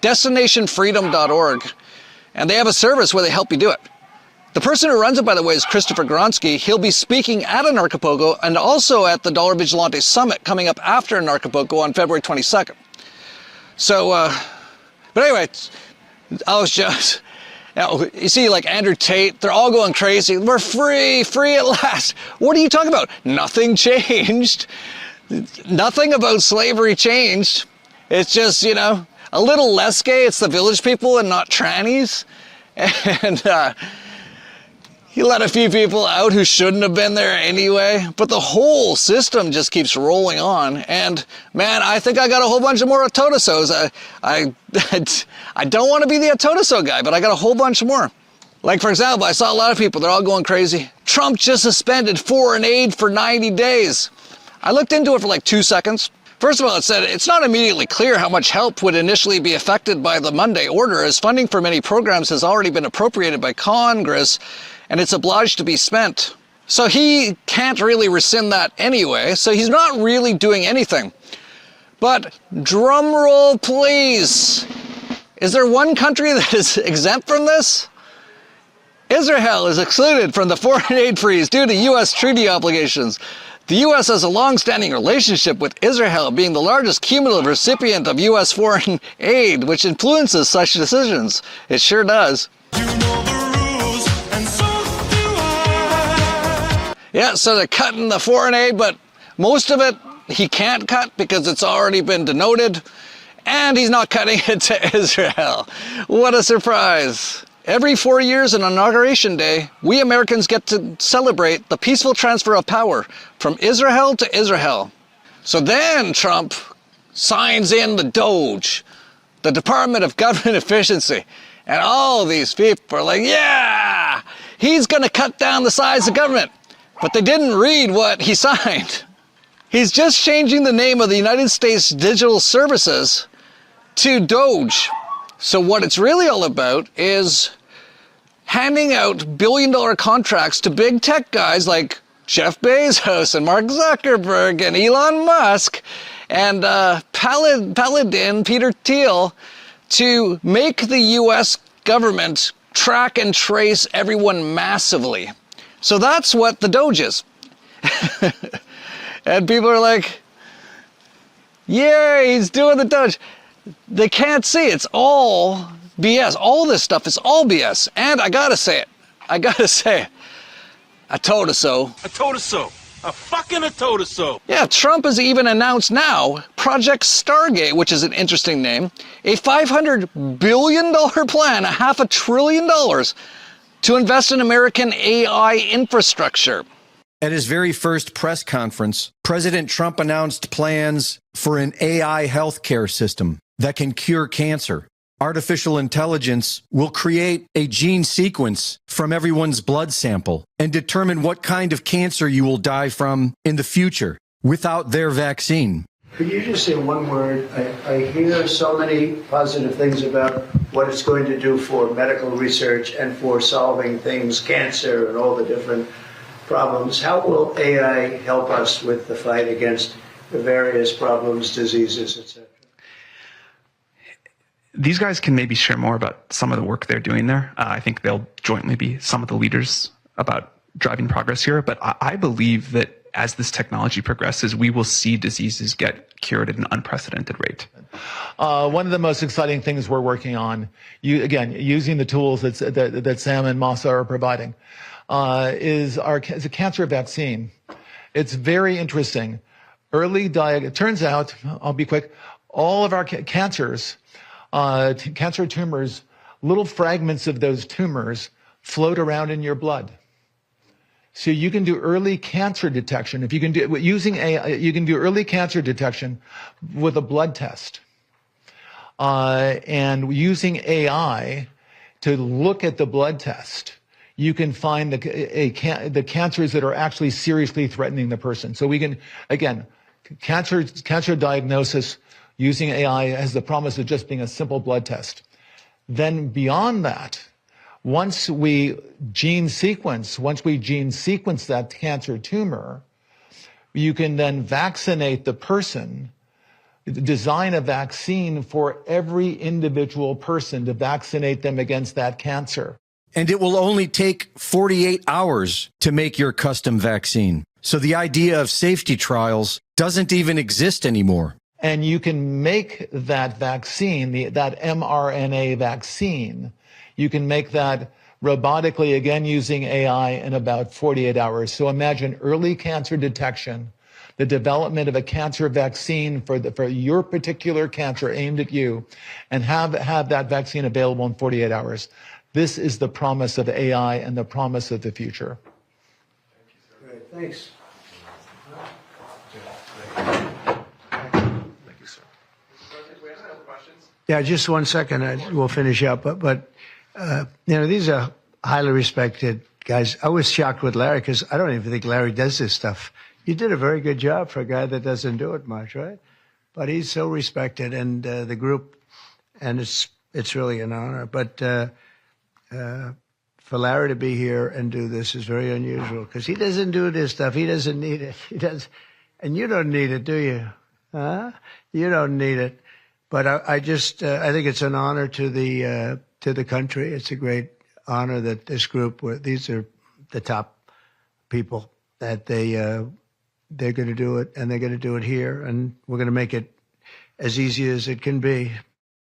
destinationfreedom.org and they have a service where they help you do it. The person who runs it, by the way, is Christopher Gronsky. He'll be speaking at Anarchapulco and also at the Dollar Vigilante Summit coming up after Anarchapulco on February 22nd. So, but anyway, Alex Jones, you see like Andrew Tate, they're all going crazy. We're free at last. What are you talking about? Nothing changed. Nothing about slavery changed. It's just, you know, a little less gay. It's the village people and not trannies. And he let a few people out who shouldn't have been there anyway. But the whole system just keeps rolling on. And man, I think I got a whole bunch of more Atotosos. I don't want to be the Atotoso guy, but I got a whole bunch more. Like, for example, I saw a lot of people, they're all going crazy. Trump just suspended foreign aid for 90 days. I looked into it for like 2 seconds. First of all, it said it's not immediately clear how much help would initially be affected by the Monday order, as funding for many programs has already been appropriated by Congress and it's obliged to be spent. So he can't really rescind that anyway, so he's not really doing anything. But drum roll, please. Is there one country that is exempt from this? Israel is excluded from the foreign aid freeze due to U.S. treaty obligations. The U.S. has a long-standing relationship with Israel, being the largest cumulative recipient of U.S. foreign aid, which influences such decisions. It sure does. Yeah, so they're cutting the foreign aid, but most of it he can't cut because it's already been denoted, and he's not cutting it to Israel. What a surprise. Every 4 years on Inauguration Day, we Americans get to celebrate the peaceful transfer of power from Israel to Israel. So then Trump signs in the Doge, the Department of Government Efficiency, and all these people are like, yeah, he's going to cut down the size of government. But they didn't read what he signed. He's just changing the name of the United States Digital Services to Doge. So what it's really all about is handing out billion-dollar contracts to big tech guys like Jeff Bezos and Mark Zuckerberg and Elon Musk and Paladin, Peter Thiel, to make the U.S. government track and trace everyone massively. So that's what the Doge is. And people are like, yeah, he's doing the Doge. They can't see it's all BS. All this stuff is all BS. And I gotta say it. I told us so. I told us so. A fucking I told us so. Yeah, Trump has even announced now Project Stargate, which is an interesting name, a $500 billion plan, $500 billion to invest in American AI infrastructure. At his very first press conference, President Trump announced plans for an AI healthcare system that can cure cancer. Artificial intelligence will create a gene sequence from everyone's blood sample and determine what kind of cancer you will die from in the future without their vaccine. Could you just say one word? I hear so many positive things about what it's going to do for medical research and for solving things, cancer and all the different problems. How will AI help us with the fight against the various problems, diseases, etc.? These guys can maybe share more about some of the work they're doing there. I think they'll jointly be some of the leaders about driving progress here. But I believe that as this technology progresses, we will see diseases get cured at an unprecedented rate. One of the most exciting things we're working on, using the tools that Sam and Masa are providing, is a cancer vaccine. It's very interesting. It turns out, I'll be quick, all of our cancers, cancer tumors, little fragments of those tumors float around in your blood. So you can do early cancer detection. If you can do using AI, you can do early cancer detection with a blood test. And using AI to look at the blood test, you can find the cancers that are actually seriously threatening the person. So we can, again, cancer diagnosis using AI has the promise of just being a simple blood test. Then beyond that, once we gene sequence that cancer tumor, you can then vaccinate the person, design a vaccine for every individual person to vaccinate them against that cancer. And it will only take 48 hours to make your custom vaccine. So the idea of safety trials doesn't even exist anymore. And you can make that vaccine, that mRNA vaccine, you can make that robotically, again, using AI in about 48 hours. So imagine early cancer detection, the development of a cancer vaccine for your particular cancer aimed at you, and have that vaccine available in 48 hours. This is the promise of AI and the promise of the future. Great, thanks. Yeah, just 1 second. We'll finish up. But these are highly respected guys. I was shocked with Larry because I don't even think Larry does this stuff. You did a very good job for a guy that doesn't do it much, right? But he's so respected, and the group, and it's really an honor. But for Larry to be here and do this is very unusual because he doesn't do this stuff. He doesn't need it. He does, and you don't need it, do you? Huh? You don't need it. But I think it's an honor to the country. It's a great honor that this group, these are the top people, that they're going to do it, and they're going to do it here, and we're going to make it as easy as it can be.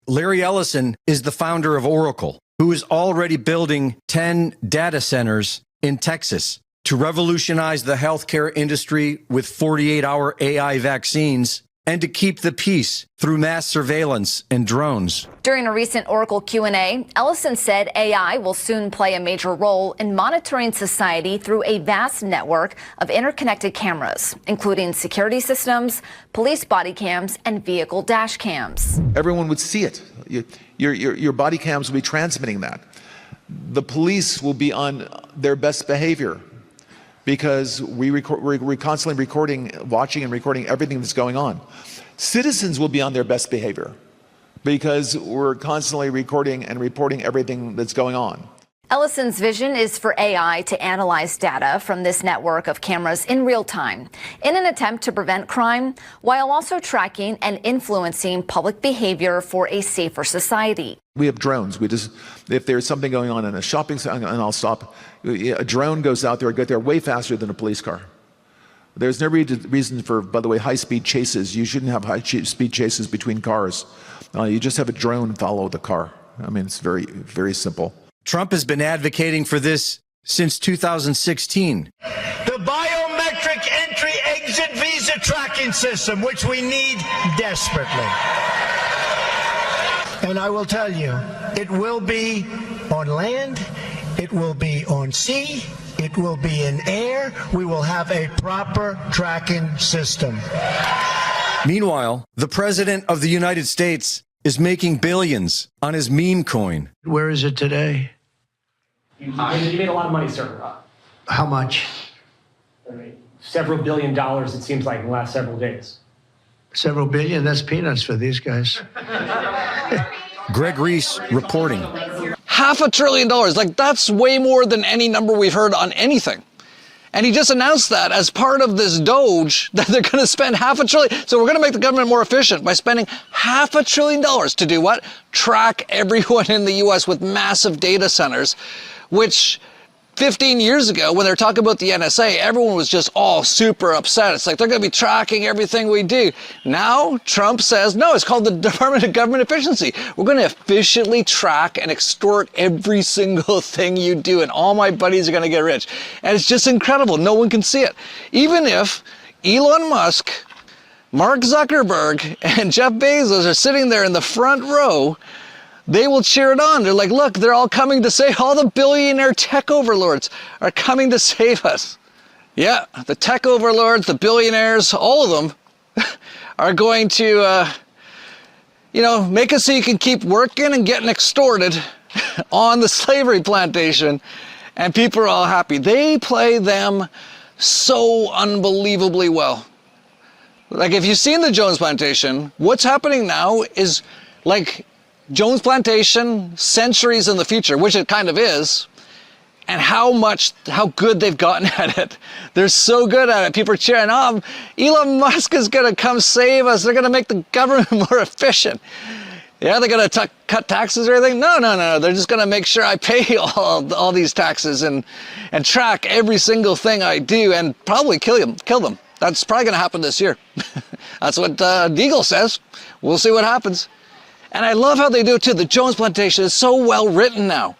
Larry Ellison is the founder of Oracle, who is already building 10 data centers in Texas to revolutionize the healthcare industry with 48-hour AI vaccines and to keep the peace through mass surveillance and drones. During a recent Oracle Q&A, Ellison said AI will soon play a major role in monitoring society through a vast network of interconnected cameras, including security systems, police body cams, and vehicle dash cams. Everyone would see it. Your body cams will be transmitting that. The police will be on their best behavior because we're constantly recording, watching and recording everything that's going on. Citizens will be on their best behavior because we're constantly recording and reporting everything that's going on. Ellison's vision is for AI to analyze data from this network of cameras in real time in an attempt to prevent crime while also tracking and influencing public behavior for a safer society. We have drones. If there's something going on in a shopping center, and I'll stop, a drone goes out there, get there way faster than a police car. There's no reason for, by the way, high-speed chases. You shouldn't have high-speed chases between cars. You just have a drone follow the car. I mean, it's very, very simple. Trump has been advocating for this since 2016. The biometric entry-exit visa tracking system, which we need desperately. And I will tell you, it will be on land, it will be on sea, it will be in air. We will have a proper tracking system. Meanwhile, the President of the United States is making billions on his meme coin. Where is it today? You made a lot of money, sir. How much? Several $1 billion, it seems like, in the last several days. Several billion? That's peanuts for these guys. Greg Reese reporting. $500 billion. Like, that's way more than any number we've heard on anything. And he just announced that as part of this Doge that they're going to spend $500 billion. So we're going to make the government more efficient by spending $500 billion to do what? Track everyone in the U.S. with massive data centers, which 15 years ago, when they were talking about the NSA, everyone was just all super upset. It's like, they're going to be tracking everything we do. Now, Trump says, no, it's called the Department of Government Efficiency. We're going to efficiently track and extort every single thing you do, and all my buddies are going to get rich. And it's just incredible. No one can see it. Even if Elon Musk Mark Zuckerberg and Jeff Bezos are sitting there in the front row, they will cheer it on. They're like, look, they're all coming to save, all the billionaire tech overlords are coming to save us. Yeah, the tech overlords, the billionaires, all of them are going to, make it so you can keep working and getting extorted on the slavery plantation, and people are all happy. They play them so unbelievably well. Like, if you've seen the Jones Plantation, what's happening now is like Jones Plantation centuries in the future, which it kind of is, and how good they've gotten at it. They're so good at it. People are cheering, oh, Elon Musk is going to come save us. They're going to make the government more efficient. Yeah, they're going to cut taxes or anything? No. They're just going to make sure I pay all these taxes and track every single thing I do and probably kill them. That's probably going to happen this year. That's what Deagle says. We'll see what happens. And I love how they do it too. The Jones Plantation is so well written now.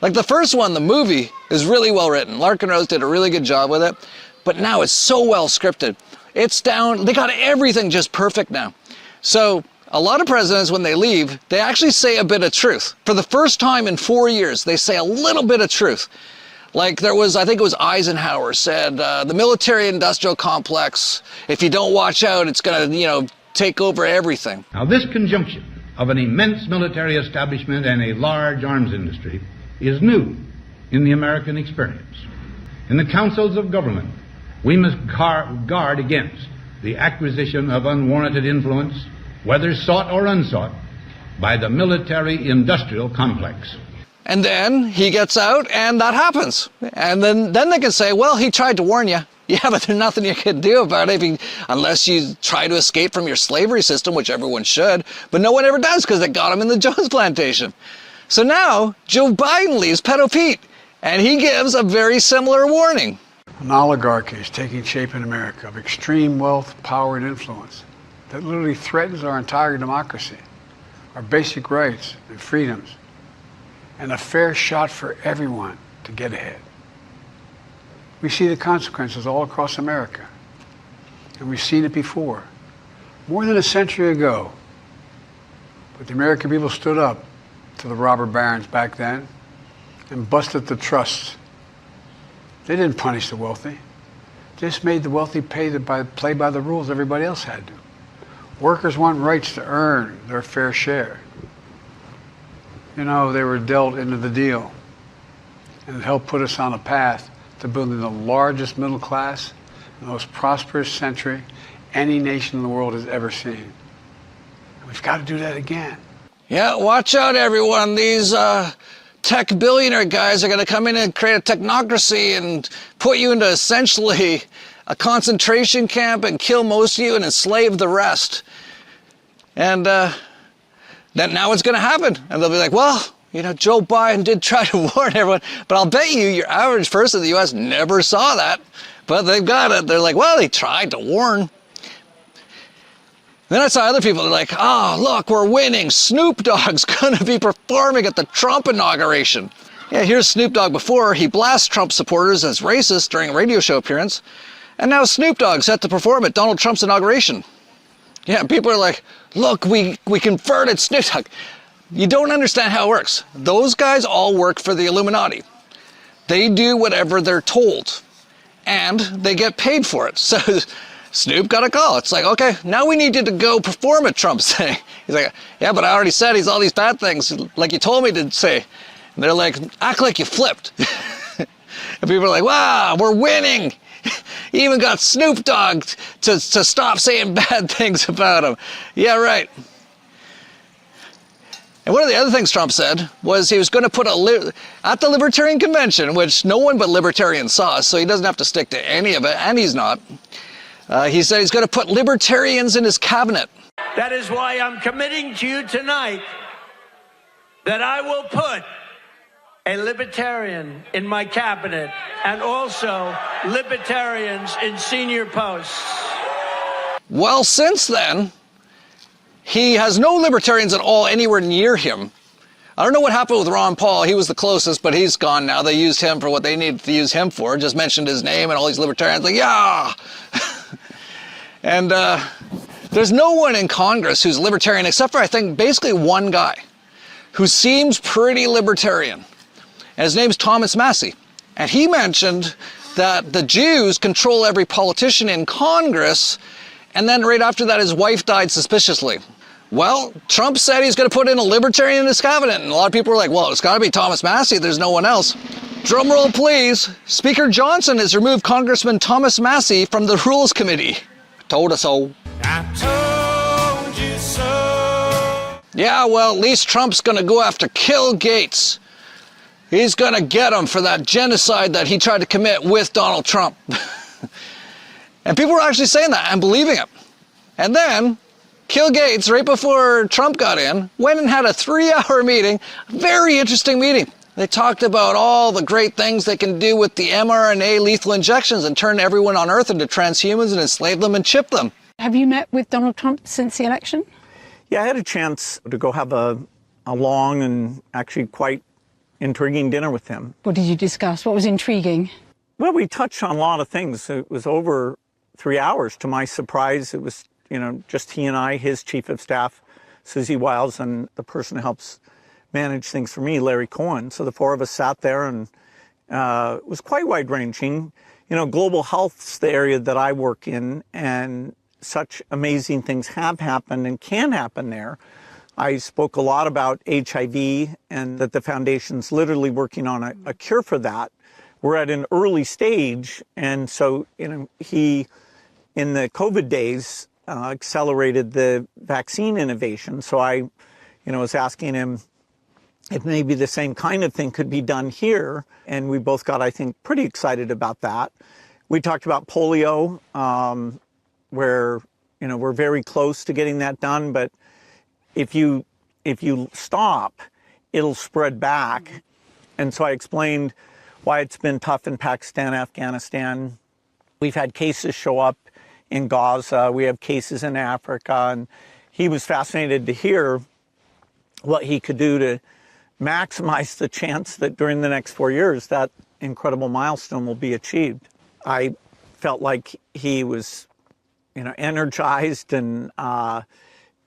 Like the first one, the movie, is really well written. Larkin Rose did a really good job with it. But now it's so well scripted. It's down, they got everything just perfect now. So a lot of presidents, when they leave, they actually say a bit of truth. For the first time in 4 years, they say a little bit of truth. Like there was, I think it was Eisenhower said, the military-industrial complex, if you don't watch out, it's going to, take over everything. Now this conjunction of an immense military establishment and a large arms industry is new in the American experience. In the councils of government, we must guard against the acquisition of unwarranted influence, whether sought or unsought, by the military-industrial complex. And then he gets out and that happens. And then they can say, well, he tried to warn you. Yeah, but there's nothing you can do about it unless you try to escape from your slavery system, which everyone should. But no one ever does because they got him in the Jones Plantation. So now Joe Biden leaves Pedo Pete and he gives a very similar warning. An oligarchy is taking shape in America of extreme wealth, power, and influence that literally threatens our entire democracy, our basic rights and freedoms, and a fair shot for everyone to get ahead. We see the consequences all across America, and we've seen it before, more than a century ago. But the American people stood up to the robber barons back then and busted the trusts. They didn't punish the wealthy. They just made the wealthy play by the rules everybody else had to. Workers want rights to earn their fair share. They were dealt into the deal, and it helped put us on a path to building the largest middle class, the most prosperous century any nation in the world has ever seen. And we've got to do that again. Yeah, watch out, everyone. These tech billionaire guys are going to come in and create a technocracy and put you into essentially a concentration camp and kill most of you and enslave the rest. And then now it's going to happen. And they'll be like, well, Joe Biden did try to warn everyone, but I'll bet you your average person in the U.S. never saw that. But they've got it. They're like, well, he tried to warn. Then I saw other people, they're like, oh, look, we're winning. Snoop Dogg's going to be performing at the Trump inauguration. Yeah, here's Snoop Dogg before. He blasts Trump supporters as racist during a radio show appearance. And now Snoop Dogg set to perform at Donald Trump's inauguration. Yeah, people are like, look, we converted Snoop Dogg. You don't understand how it works. Those guys all work for the Illuminati. They do whatever they're told. And they get paid for it. So Snoop got a call. It's like, okay, now we need you to go perform at Trump's thing. He's like, yeah, but I already said he's all these bad things like you told me to say. And they're like, act like you flipped. And people are like, wow, we're winning. He even got Snoop Dogg to stop saying bad things about him. Yeah, right. And one of the other things Trump said was he was going to put at the Libertarian Convention, which no one but libertarians saw, so he doesn't have to stick to any of it, and he's not. He said he's going to put libertarians in his cabinet. That is why I'm committing to you tonight that I will put a libertarian in my cabinet and also libertarians in senior posts. Well, since then, he has no libertarians at all anywhere near him. I don't know what happened with Ron Paul. He was the closest, but he's gone now. They used him for what they needed to use him for. Just mentioned his name and all these libertarians like, yeah! And There's no one in Congress who's libertarian except for, I think, basically one guy who seems pretty libertarian. And his name's Thomas Massie. And he mentioned that the Jews control every politician in Congress, and then right after that his wife died suspiciously. Well, Trump said he's going to put in a libertarian in his cabinet, and a lot of people were like, well, it's got to be Thomas Massie, there's no one else. Drum roll, please. Speaker Johnson has removed Congressman Thomas Massie from the Rules Committee. Told us so. I told you so. Yeah, well, at least Trump's going to go after Kill Gates. He's going to get him for that genocide that he tried to commit with Donald Trump. And people were actually saying that and believing it. And then Kill Gates, right before Trump got in, went and had a 3-hour meeting, very interesting meeting. They talked about all the great things they can do with the mRNA lethal injections and turn everyone on Earth into transhumans and enslave them and chip them. Have you met with Donald Trump since the election? Yeah, I had a chance to go have a long and actually quite intriguing dinner with him. What did you discuss? What was intriguing? Well, we touched on a lot of things. It was over 3 hours. To my surprise, it was, just he and I, his chief of staff, Susie Wiles, and the person who helps manage things for me, Larry Cohen. So the four of us sat there, and it was quite wide-ranging. Global health's the area that I work in, and such amazing things have happened and can happen there. I spoke a lot about HIV and that the foundation's literally working on a cure for that. We're at an early stage, and so he, in the COVID days, accelerated the vaccine innovation. So I, was asking him if maybe the same kind of thing could be done here, and we both got, I think, pretty excited about that. We talked about polio, where we're very close to getting that done, but if you stop, it'll spread back. And so I explained why it's been tough in Pakistan, Afghanistan. We've had cases show up in Gaza. We have cases in Africa. And he was fascinated to hear what he could do to maximize the chance that during the next 4 years, that incredible milestone will be achieved. I felt like he was, energized and,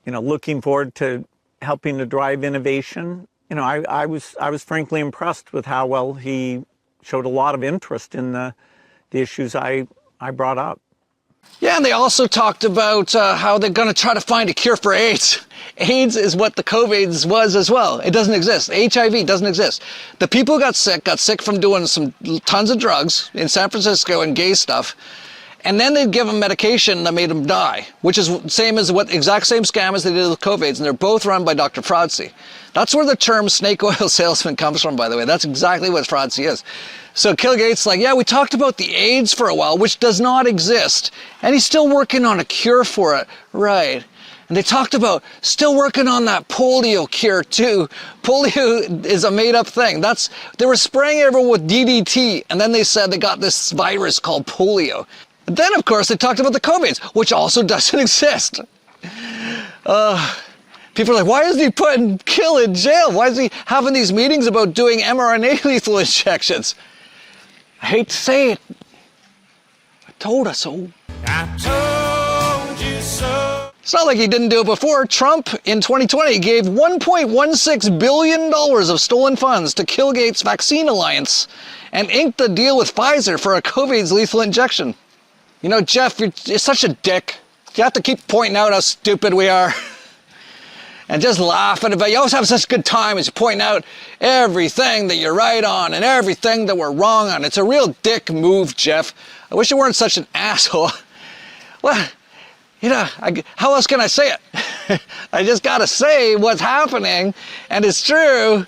looking forward to helping to drive innovation. I was frankly impressed with how well he showed a lot of interest in the issues I brought up. Yeah, and they also talked about how they're going to try to find a cure for AIDS. AIDS is what the COVID was as well. It doesn't exist. HIV doesn't exist. The people who got sick from doing tons of drugs in San Francisco and gay stuff. And then they'd give them medication that made them die, which is exact same scam as they did with COVID, and they're both run by Dr. Fauci. That's where the term snake oil salesman comes from, by the way. That's exactly what Fauci is. So Kill Gates yeah, we talked about the AIDS for a while, which does not exist, and he's still working on a cure for it. Right. And they talked about still working on that polio cure too. Polio is a made-up thing. They were spraying everyone with DDT, and then they said they got this virus called polio. Then, of course, they talked about the COVIDs, which also doesn't exist. People are like, why isn't he putting Kill in jail? Why is he having these meetings about doing mRNA lethal injections? I hate to say it. I told us so. I told you so. It's not like he didn't do it before. Trump, in 2020, gave $1.16 billion of stolen funds to Kill Gates Vaccine Alliance and inked the deal with Pfizer for a COVID's lethal injection. Jeff, you're such a dick. You have to keep pointing out how stupid we are. And just laughing about it. You always have such a good time as you point out everything that you're right on and everything that we're wrong on. It's a real dick move, Jeff. I wish you weren't such an asshole. Well, how else can I say it? I just gotta say what's happening, and it's true.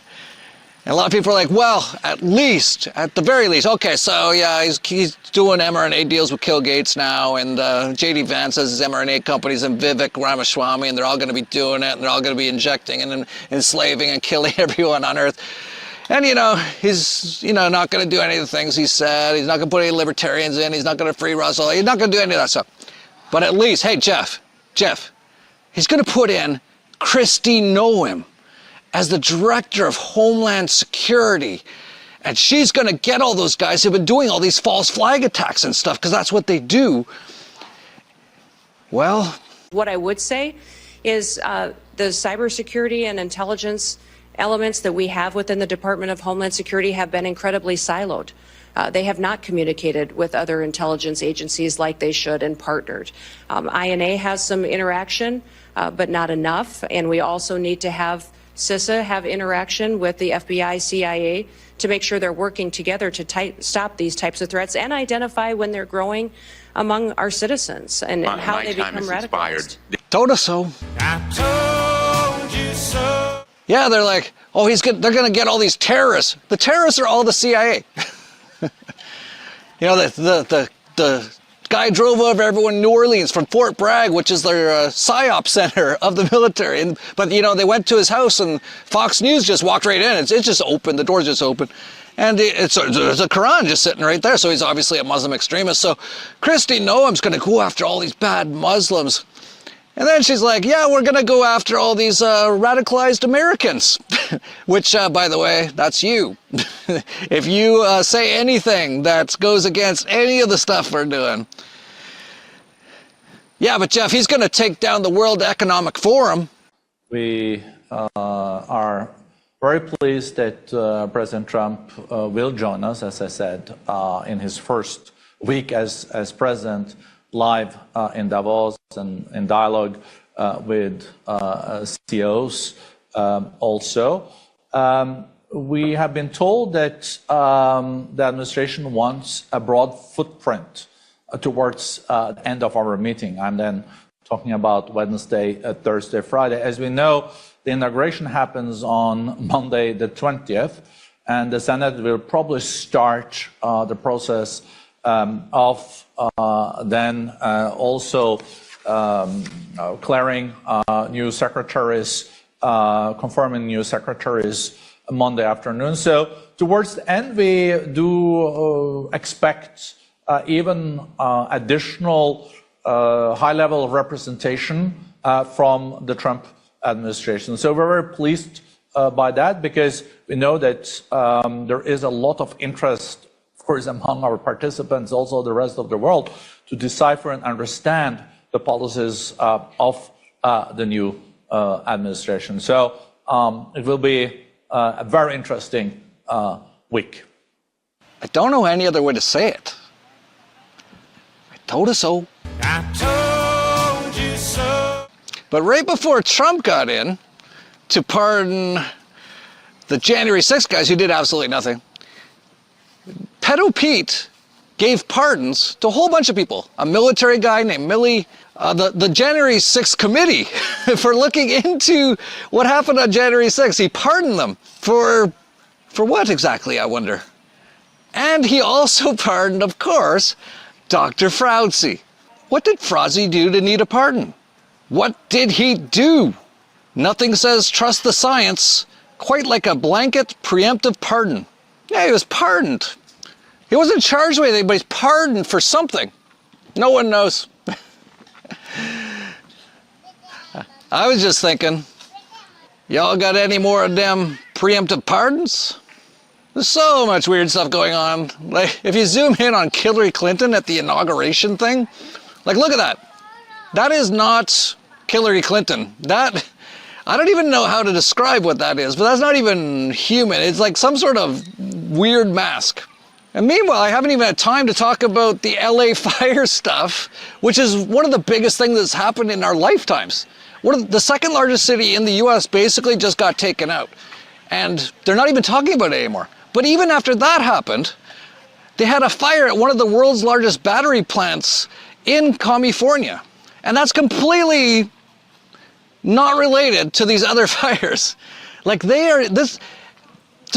And a lot of people are like, well, at the very least, okay, so yeah, he's doing mRNA deals with Kill Gates now, and J.D. Vance has his mRNA companies, and Vivek Ramaswamy, and they're all going to be doing it, and they're all going to be injecting and enslaving and killing everyone on Earth. And, he's, not going to do any of the things he said. He's not going to put any libertarians in. He's not going to free Russell. He's not going to do any of that stuff. But at least, hey, Jeff, he's going to put in Kristi Noem as the director of Homeland Security. And she's going to get all those guys who've been doing all these false flag attacks and stuff, because that's what they do. Well, What I would say is the cybersecurity and intelligence elements that we have within the Department of Homeland Security have been incredibly siloed. They have not communicated with other intelligence agencies like they should and partnered. INA has some interaction, but not enough. And we also need to have CISA have interaction with the FBI, CIA to make sure they're working together to stop these types of threats and identify when they're growing among our citizens and how they become radicalized. Told us so. I told you so. Yeah, they're like, oh, they're going to get all these terrorists. The terrorists are all the CIA. You know, the guy drove over everyone in New Orleans from Fort Bragg, which is their PSYOP center of the military. But, you know, they went to his house and Fox News just walked right in. It's just open. The door's just open. And there's a Quran just sitting right there. So he's obviously a Muslim extremist. So Kristi Noem's going to go after all these bad Muslims. And then she's like, yeah, we're going to go after all these radicalized Americans, which, by the way, that's you. If you say anything that goes against any of the stuff we're doing. Yeah, but Jeff, he's going to take down the World Economic Forum. We are very pleased that President Trump will join us, as I said, in his first week as president, live in Davos and in dialogue with CEOs also. We have been told that the administration wants a broad footprint towards the end of our meeting. I'm then talking about Wednesday, Thursday, Friday. As we know, the inauguration happens on Monday the 20th, and the Senate will probably start the process of then also clearing new secretaries, confirming new secretaries Monday afternoon. So towards the end, we do expect even additional high level of representation from the Trump administration. So we're very pleased by that, because we know that there is a lot of interest, of course, among our participants, also the rest of the world, to decipher and understand the policies of the new administration. So it will be a very interesting week. I don't know any other way to say it. I told us so. I told you so. But right before Trump got in to pardon the January 6th guys who did absolutely nothing, Pedo Pete gave pardons to a whole bunch of people. A military guy named Milley, the January 6th committee for looking into what happened on January 6th. He pardoned them for what exactly, I wonder? And he also pardoned, of course, Dr. Fauci. What did Fauci do to need a pardon? What did he do? Nothing says trust the science quite like a blanket preemptive pardon. Yeah, he was pardoned. He wasn't charged with anything, but he's pardoned for something. No one knows. I was just thinking, y'all got any more of them preemptive pardons? There's so much weird stuff going on. Like, if you zoom in on Hillary Clinton at the inauguration thing, like, look at that. That is not Hillary Clinton. That, I don't even know how to describe what that is, but that's not even human. It's like some sort of weird mask. And meanwhile, I haven't even had time to talk about the LA fire stuff, which is one of the biggest things that's happened in our lifetimes. The second largest city in the US basically just got taken out. And they're not even talking about it anymore. But even after that happened, they had a fire at one of the world's largest battery plants in California. And that's completely not related to these other fires. Like they're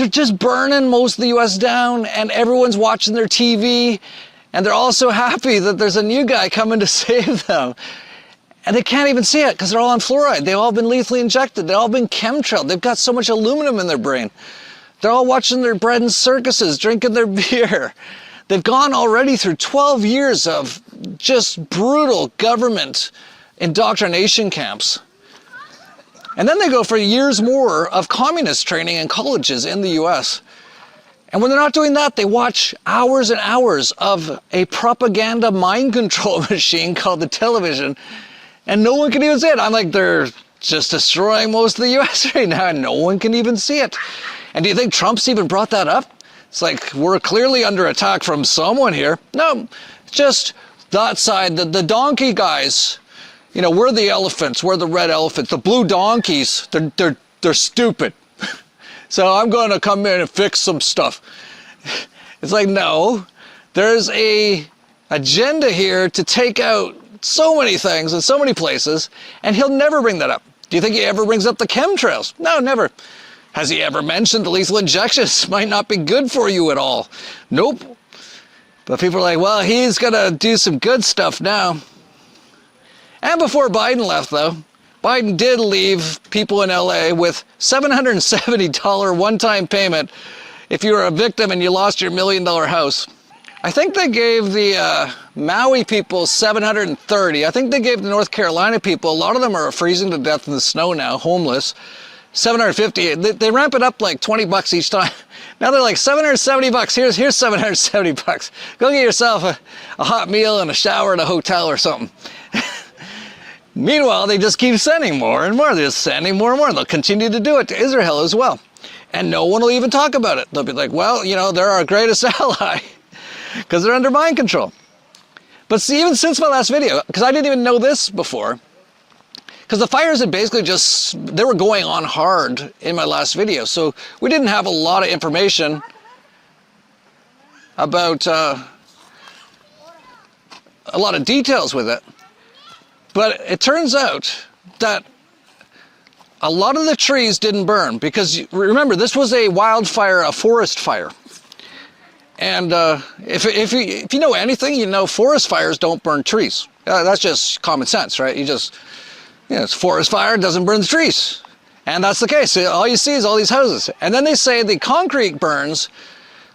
just burning most of the US down, and everyone's watching their TV, and they're all so happy that there's a new guy coming to save them. And they can't even see it because they're all on fluoride. They've all been lethally injected. They've all been chemtrailed. They've got so much aluminum in their brain. They're all watching their bread and circuses, drinking their beer. They've gone already through 12 years of just brutal government indoctrination camps. And then they go for years more of communist training in colleges in the US. And when they're not doing that, they watch hours and hours of a propaganda mind control machine called the television. And no one can even see it. I'm like, they're just destroying most of the US right now and no one can even see it. And do you think Trump's even brought that up? It's like, we're clearly under attack from someone here. No, just that side, the donkey guys. You know, we're the elephants, we're the red elephants. The blue donkeys, they're stupid. So I'm going to come in and fix some stuff. It's like, no, there's a agenda here to take out so many things in so many places, and he'll never bring that up. Do you think he ever brings up the chemtrails? No, never. Has he ever mentioned the lethal injections might not be good for you at all? Nope. But people are like, well, he's going to do some good stuff now. And before Biden left, though, Biden did leave people in LA with $770 one-time payment if you were a victim and you lost your $1 million house. I think they gave the Maui people $730. I think they gave the North Carolina people, a lot of them are freezing to death in the snow now, homeless, $750. They ramp it up like $20 each time. Now they're like $770. Here's $770. Go get yourself a hot meal and a shower at a hotel or something. Meanwhile, they just keep sending more and more. They're just sending more and more. They'll continue to do it to Israel as well. And no one will even talk about it. They'll be like, well, you know, they're our greatest ally because they're under mind control. But see, even since my last video, because I didn't even know this before, because the fires had basically they were going on hard in my last video. So we didn't have a lot of information about a lot of details with it. But it turns out that a lot of the trees didn't burn because, remember, this was a wildfire, a forest fire. And if you know anything, you know forest fires don't burn trees. That's just common sense, right? You know, it's a forest fire, doesn't burn the trees. And that's the case. All you see is all these houses. And then they say the concrete burns.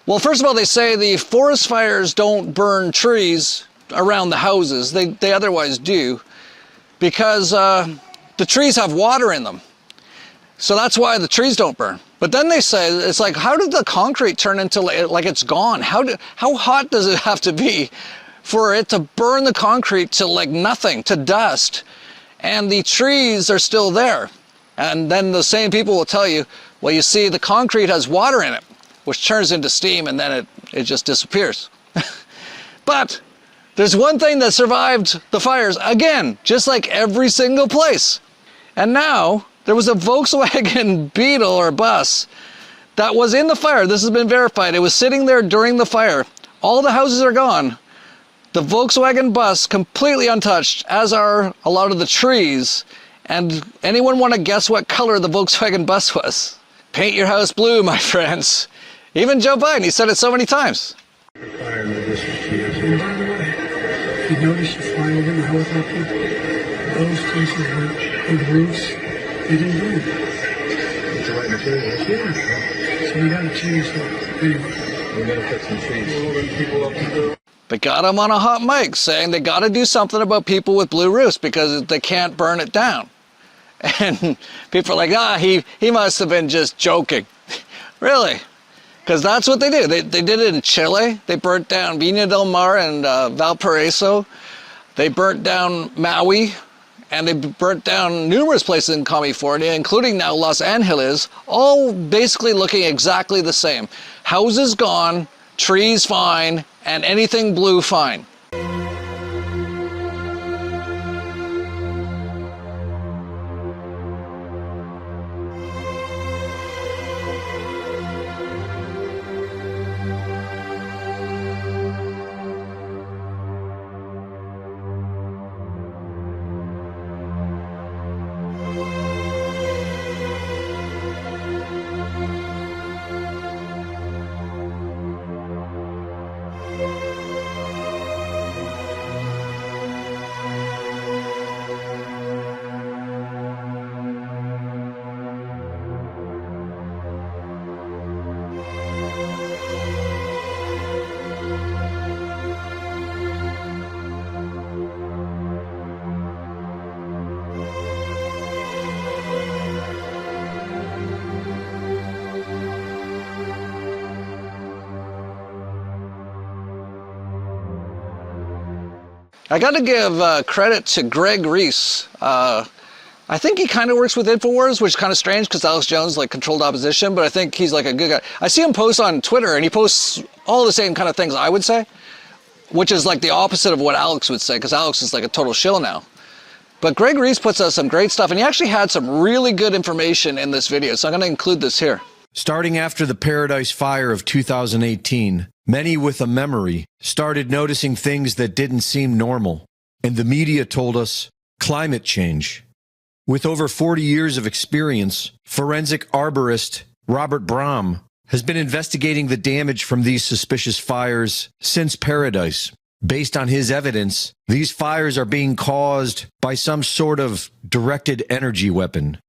Well, first of all, they say the forest fires don't burn trees around the houses. They otherwise do. Because the trees have water in them. So that's why the trees don't burn. But then they say, it's like, how did the concrete turn into like it's gone? How hot does it have to be for it to burn the concrete to like nothing, to dust? And the trees are still there. And then the same people will tell you, well, you see, the concrete has water in it, which turns into steam and then it just disappears. But there's one thing that survived the fires, again, just like every single place. And now, there was a Volkswagen Beetle or bus that was in the fire. This has been verified. It was sitting there during the fire. All the houses are gone. The Volkswagen bus completely untouched, as are a lot of the trees. And anyone want to guess what color the Volkswagen bus was? Paint your house blue, my friends. Even Joe Biden, he said it so many times. Fire in the district here. And by the way, you notice you fly over the helicopter, those places with roofs, they didn't burn. It's the right material. Yeah. So we got to change that. Anyway. We got to put some trees. They got him on a hot mic saying they got to do something about people with blue roofs because they can't burn it down. And people are like, he must have been just joking. Really? Because that's what they do. They did it in Chile. They burnt down Viña del Mar and Valparaiso. They burnt down Maui. And they burnt down numerous places in California, including now Los Angeles, all basically looking exactly the same. Houses gone, trees fine, and anything blue fine. I got to give credit to Greg Reese. I think he kind of works with InfoWars, which is kind of strange because Alex Jones like controlled opposition, but I think he's like a good guy. I see him post on Twitter, and he posts all the same kind of things I would say, which is like the opposite of what Alex would say, because Alex is like a total shill now. But Greg Reese puts out some great stuff, and he actually had some really good information in this video, so I'm going to include this here. Starting after the Paradise Fire of 2018, many with a memory started noticing things that didn't seem normal, and the media told us climate change. With over 40 years of experience, forensic arborist Robert Brahm has been investigating the damage from these suspicious fires since Paradise. Based on his evidence, these fires are being caused by some sort of directed energy weapon.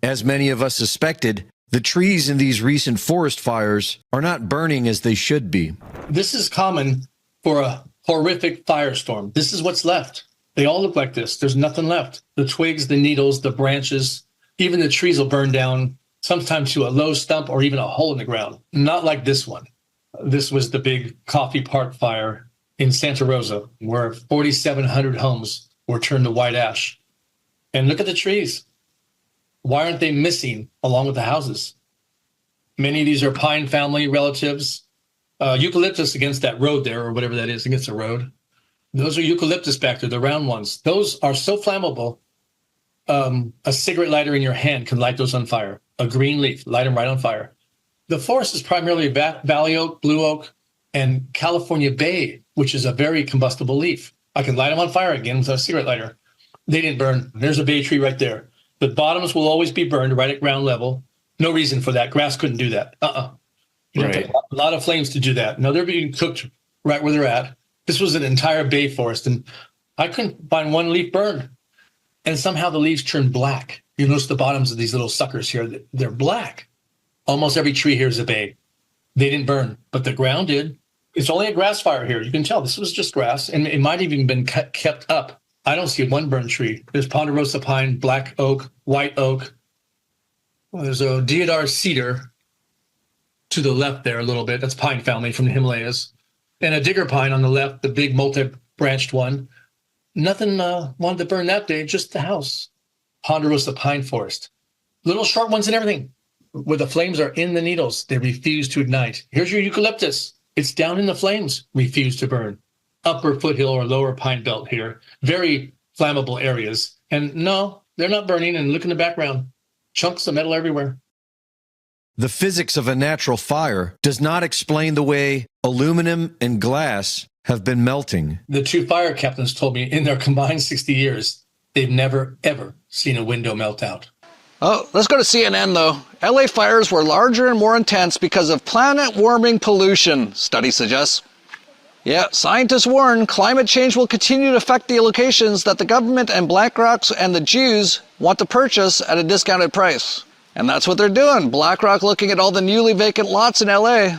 As many of us suspected, the trees in these recent forest fires are not burning as they should be. This is common for a horrific firestorm. This is what's left. They all look like this. There's nothing left. The twigs, the needles, the branches, even the trees will burn down, sometimes to a low stump or even a hole in the ground. Not like this one. This was the big Coffee Park fire in Santa Rosa, where 4,700 homes were turned to white ash. And look at the trees. Why aren't they missing along with the houses? Many of these are pine family relatives. Eucalyptus against that road there, or whatever that is, against the road. Those are eucalyptus back there, the round ones. Those are so flammable. A cigarette lighter in your hand can light those on fire. A green leaf, light them right on fire. The forest is primarily valley oak, blue oak, and California bay, which is a very combustible leaf. I can light them on fire again with a cigarette lighter. They didn't burn. There's a bay tree right there. The bottoms will always be burned right at ground level. No reason for that. Grass couldn't do that. You don't take a lot of flames to do that. No, they're being cooked right where they're at. This was an entire bay forest, and I couldn't find one leaf burned. And somehow the leaves turned black. You notice the bottoms of these little suckers here, they're black. Almost every tree here is a bay. They didn't burn, but the ground did. It's only a grass fire here. You can tell this was just grass, and it might have even been kept up. I don't see one burned tree. There's ponderosa pine, black oak, white oak. Well, there's a deodar cedar to the left there a little bit. That's pine family from the Himalayas. And a digger pine on the left, the big multi-branched one. Nothing wanted to burn that day, just the house. Ponderosa pine forest. Little short ones and everything. Where the flames are in the needles, they refuse to ignite. Here's your eucalyptus. It's down in the flames, refuse to burn. Upper foothill or lower pine belt here. Very flammable areas. And no, they're not burning. And look in the background. Chunks of metal everywhere. The physics of a natural fire does not explain the way aluminum and glass have been melting. The two fire captains told me in their combined 60 years, they've never, ever seen a window melt out. Oh, let's go to CNN, though. LA fires were larger and more intense because of planet-warming pollution, study suggests. Yeah, scientists warn climate change will continue to affect the locations that the government and BlackRock and the Jews want to purchase at a discounted price. And that's what they're doing. BlackRock looking at all the newly vacant lots in LA.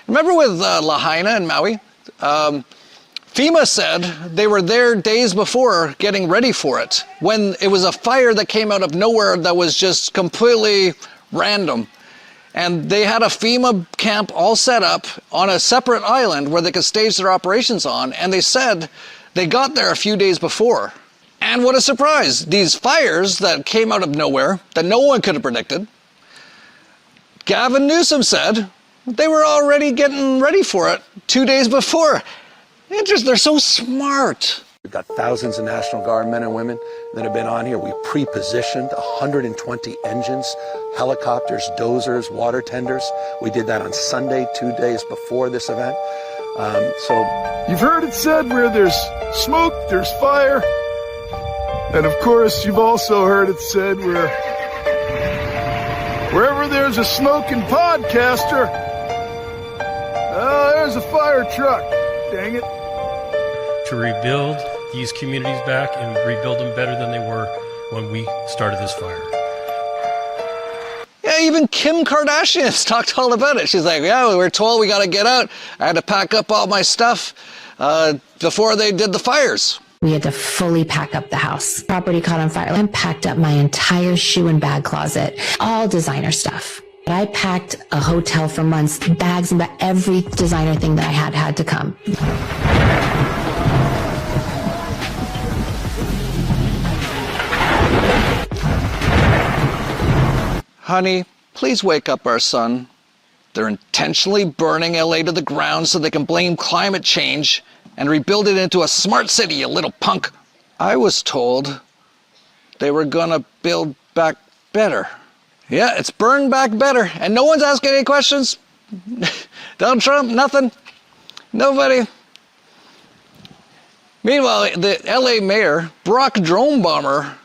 Remember with Lahaina and Maui? FEMA said they were there days before getting ready for it, when it was a fire that came out of nowhere that was just completely random. And they had a FEMA camp all set up on a separate island where they could stage their operations on, and they said they got there a few days before. And what a surprise, these fires that came out of nowhere, that no one could have predicted, Gavin Newsom said they were already getting ready for it 2 days before. They're so smart. We've got thousands of National Guard men and women that have been on here. We pre-positioned 120 engines, helicopters, dozers, water tenders. We did that on Sunday, 2 days before this event. You've heard it said where there's smoke, there's fire. And of course, you've also heard it said wherever there's a smoking podcaster, there's a fire truck. Dang it. To rebuild these communities back and rebuild them better than they were when we started this fire. Yeah, even Kim Kardashian's talked all about it. She's like, yeah, we were told we got to get out. I had to pack up all my stuff before they did the fires. We had to fully pack up the house. Property caught on fire. I packed up my entire shoe and bag closet, all designer stuff. I packed a hotel for months, bags and every designer thing that I had to come. Honey, please wake up our son. They're intentionally burning LA to the ground so they can blame climate change and rebuild it into a smart city, you little punk. I was told they were gonna build back better. Yeah, it's burned back better, and no one's asking any questions. Donald Trump, nothing. Nobody. Meanwhile, the LA mayor, Brock Drone Bomber,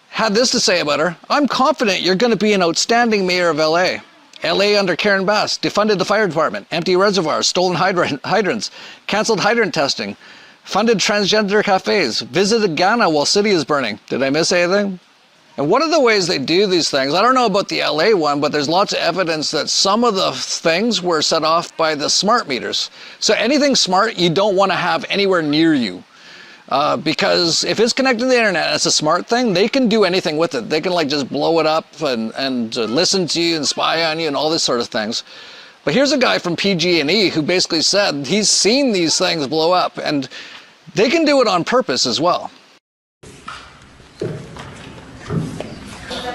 had this to say about her. I'm confident you're going to be an outstanding mayor of LA. LA under Karen Bass defunded the fire department, empty reservoirs, stolen hydrants, canceled hydrant testing, funded transgender cafes, visited Ghana while city is burning. Did I miss anything? And one of the ways they do these things, I don't know about the LA one, but there's lots of evidence that some of the things were set off by the smart meters. So anything smart you don't want to have anywhere near you. Because if it's connected to the internet, it's a smart thing, they can do anything with it. They can like just blow it up and listen to you and spy on you and all this sort of things. But here's a guy from PG&E who basically said he's seen these things blow up, and they can do it on purpose as well.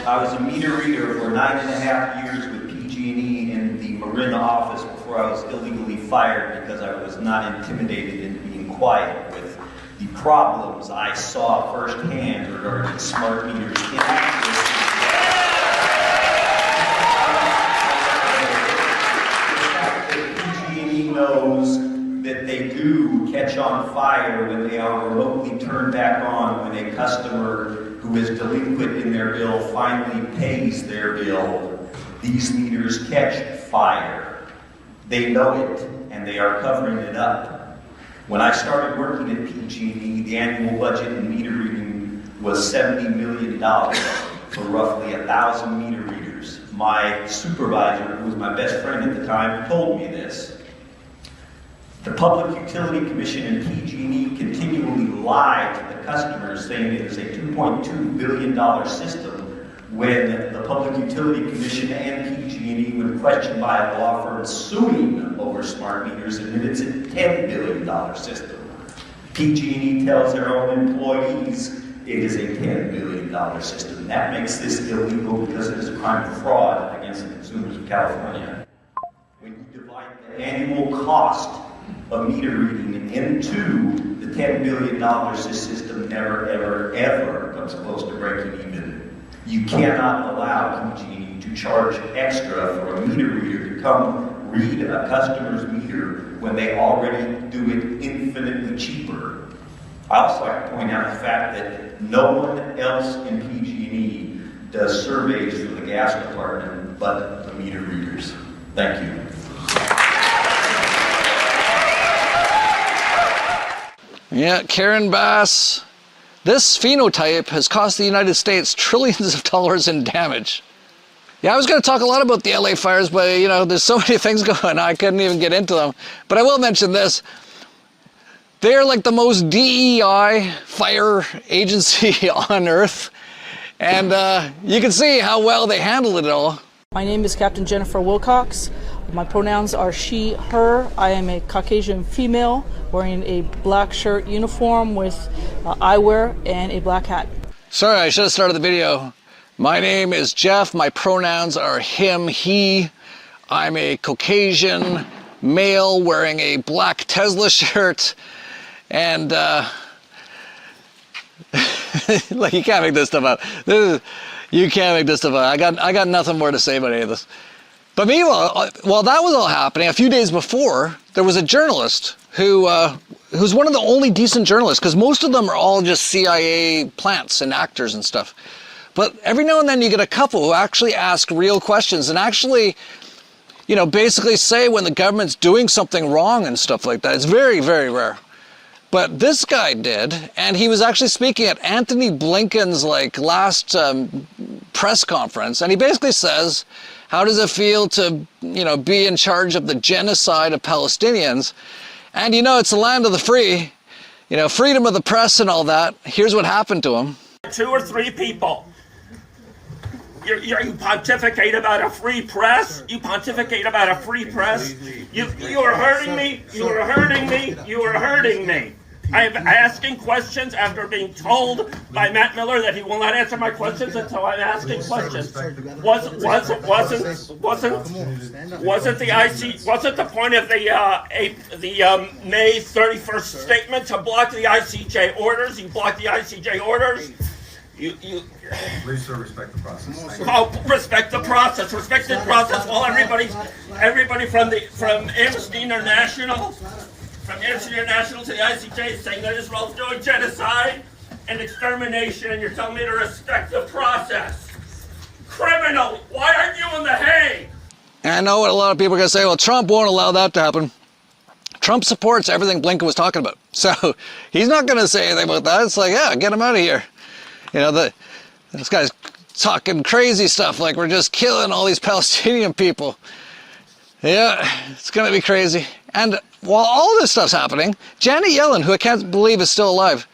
I was a meter reader for 9.5 years with PG&E in the Marin office before I was illegally fired because I was not intimidated into being quiet with the problems I saw firsthand regarding smart meters in accuracy. PG&E knows that they do catch on fire when they are remotely turned back on when a customer who is delinquent in their bill finally pays their bill. These meters catch fire. They know it, and they are covering it up. When I started working at PG&E, the annual budget in meter reading was $70 million for roughly 1,000 meter readers. My supervisor, who was my best friend at the time, told me this. The Public Utility Commission and PG&E continually lie to the customers, saying it is a $2.2 billion system, when the Public Utility Commission and PG&E, when questioned by a law firm suing over smart meters, admit it's a $10 billion system. PG&E tells their own employees it is a $10 billion system. That makes this illegal because it is a crime of fraud against the consumers of California. When you divide the annual cost of meter reading into the $10 billion, this system never, ever, ever comes close to breaking even. You cannot allow PG&E to charge extra for a meter reader to come read a customer's meter when they already do it infinitely cheaper. I also like to point out the fact that no one else in PG&E does surveys for the gas department but the meter readers. Thank you. Yeah, Karen Bass. This phenotype has cost the United States trillions of dollars in damage. Yeah, I was going to talk a lot about the LA fires, but you know, there's so many things going on, I couldn't even get into them. But I will mention this. They're like the most DEI fire agency on earth. And you can see how well they handled it all. My name is Captain Jennifer Wilcox. My pronouns are she, her. I am a Caucasian female wearing a black shirt uniform with eyewear and a black hat. Sorry, I should have started the video. My name is Jeff. My pronouns are him, he. I'm a Caucasian male wearing a black Tesla shirt. And like, you can't make this stuff up. You can't make this stuff up. I got nothing more to say about any of this. But meanwhile, while that was all happening, a few days before, there was a journalist who's one of the only decent journalists, because most of them are all just CIA plants and actors and stuff. But every now and then you get a couple who actually ask real questions and actually, you know, basically say when the government's doing something wrong and stuff like that. It's very, very rare. But this guy did, and he was actually speaking at Antony Blinken's last press conference, and he basically says, how does it feel to, you know, be in charge of the genocide of Palestinians? And you know, it's the land of the free, you know, freedom of the press and all that. Here's what happened to him. 2 or 3 people. You pontificate about a free press? You pontificate about a free press? You are hurting me. You are hurting me. You are hurting me. I'm asking questions after being told by Matt Miller that he will not answer my questions until I'm asking questions. Wasn't the point of the May 31st statement to block the ICJ orders? You blocked the ICJ orders. Please, sir, respect the process. Oh, respect the process. Respect the process. Well, everybody from Amnesty International. From Amnesty International to the ICJ is saying that Israel's doing genocide and extermination, and you're telling me to respect the process. Criminal, why aren't you in The Hague? And I know what a lot of people are going to say, well, Trump won't allow that to happen. Trump supports everything Blinken was talking about. So he's not going to say anything about that. It's like, yeah, get him out of here. You know, this guy's talking crazy stuff like we're just killing all these Palestinian people. Yeah, it's going to be crazy. And while all this stuff's happening, Janet Yellen, who I can't believe is still alive,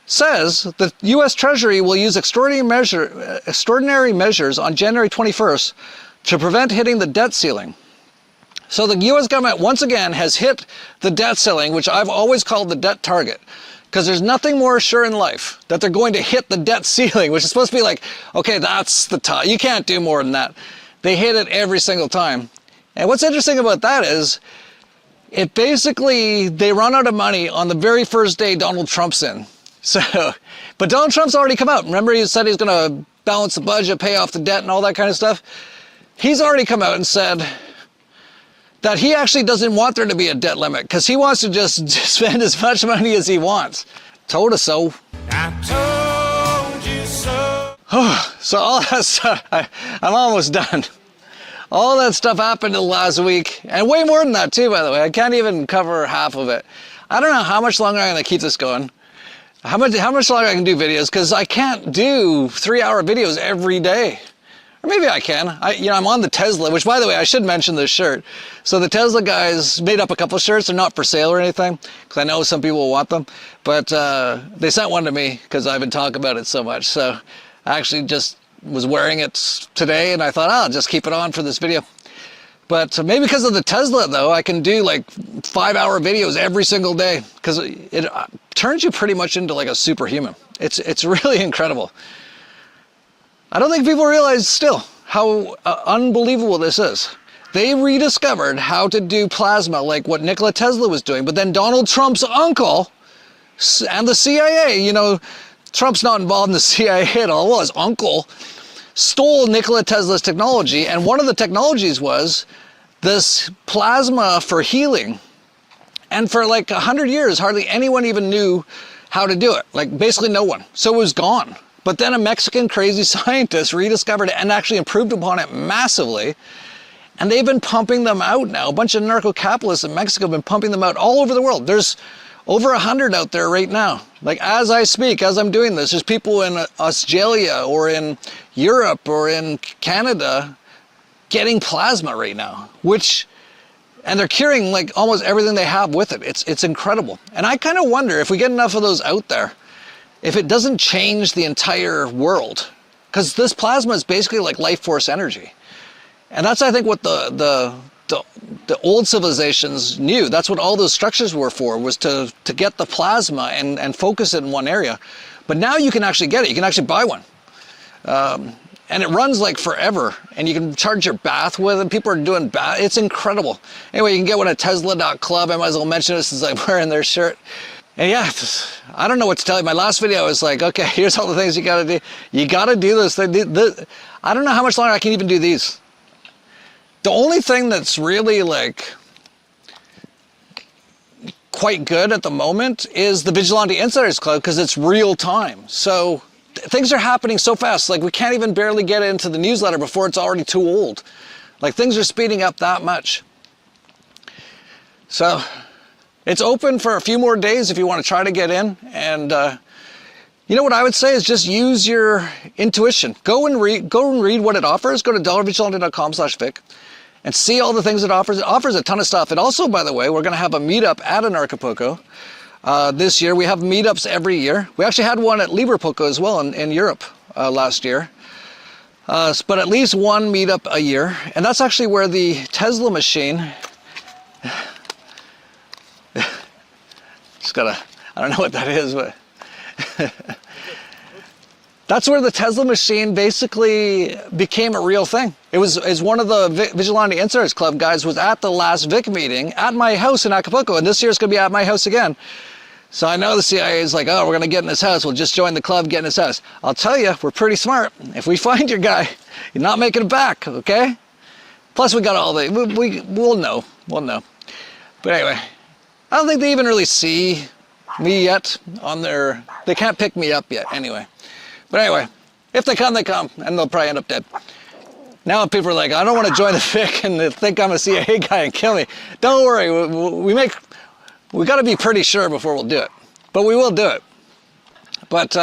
says the U.S. Treasury will use extraordinary measures on January 21st to prevent hitting the debt ceiling. So the U.S. government once again has hit the debt ceiling, which I've always called the debt target, because there's nothing more sure in life that they're going to hit the debt ceiling, which is supposed to be like, okay, that's the top. You can't do more than that. They hit it every single time. And what's interesting about that is it basically, they run out of money on the very first day Donald Trump's in. So, but Donald Trump's already come out. Remember, he said he's going to balance the budget, pay off the debt and all that kind of stuff. He's already come out and said that he actually doesn't want there to be a debt limit because he wants to just spend as much money as he wants. Told us so. I told you so. So all that stuff, I'm almost done. All that stuff happened in the last week, and way more than that too, by the way. I can't even cover half of it. I don't know how much longer I'm going to keep this going. How much longer I can do videos, because I can't do 3-hour videos every day. Or maybe I can. I'm on the Tesla, which, by the way, I should mention this shirt. So the Tesla guys made up a couple of shirts. They're not for sale or anything, because I know some people will want them. But they sent one to me because I've been talking about it so much. So I actually just was wearing it today, and I thought, I'll just keep it on for this video. But maybe because of the Tesla, though, I can do like 5-hour videos every single day, because it turns you pretty much into like a superhuman. It's really incredible. I don't think people realize still how unbelievable this is. They rediscovered how to do plasma like what Nikola Tesla was doing, but then Donald Trump's uncle and the CIA, Trump's not involved in the CIA at all. Well, his uncle stole Nikola Tesla's technology, and one of the technologies was this plasma for healing. And for like 100 years, hardly anyone even knew how to do it. Like basically no one. So it was gone. But then a Mexican crazy scientist rediscovered it and actually improved upon it massively. And they've been pumping them out now. A bunch of narco-capitalists in Mexico have been pumping them out all over the world. There's over 100 out there right now. Like as I speak, as I'm doing this, there's people in Australia or in Europe or in Canada getting plasma right now, and they're curing like almost everything they have with it. It's incredible. And I kind of wonder if we get enough of those out there, if it doesn't change the entire world, because this plasma is basically like life force energy. And that's, I think, what the old civilizations knew. That's what all those structures were for, was to get the plasma and focus it in one area. But now you can actually get it. You can actually buy one. And it runs like forever. And you can charge your bath with it. People are doing bath. It's incredible. Anyway, you can get one at Tesla.club. I might as well mention it since I'm wearing their shirt. And yeah, I don't know what to tell you. My last video was like, okay, here's all the things you got to do. You got to do this. I don't know how much longer I can even do these. The only thing that's really like quite good at the moment is the Vigilante Insiders Club, because it's real time. So things are happening so fast. Like we can't even barely get into the newsletter before it's already too old. Like things are speeding up that much. So it's open for a few more days if you want to try to get in. And you know what I would say is just use your intuition. Go and read what it offers. Go to dollarvigilante.com/Vic. And see all the things it offers. It offers a ton of stuff. And also, by the way, we're going to have a meetup at Anarchapulco this year. We have meetups every year. We actually had one at Liverpool as well in Europe last year. But at least one meetup a year. And that's actually where the Tesla machine... I I don't know what that is, but that's where the Tesla machine basically became a real thing. It was one of the Vigilante Insiders Club guys was at the last Vic meeting at my house in Acapulco, and this year it's going to be at my house again. So I know the CIA is like, oh, we're going to get in his house. We'll just join the club, get in his house. I'll tell you, we're pretty smart. If we find your guy, you're not making it back, okay? Plus we got all the, we'll know. But anyway, I don't think they even really see me yet on their, they can't pick me up yet anyway. But anyway, if they come, and they'll probably end up dead. Now people are like, I don't want to join the FIC and they think I'm a CIA guy and kill me. Don't worry, we got to be pretty sure before we'll do it. But we will do it. But,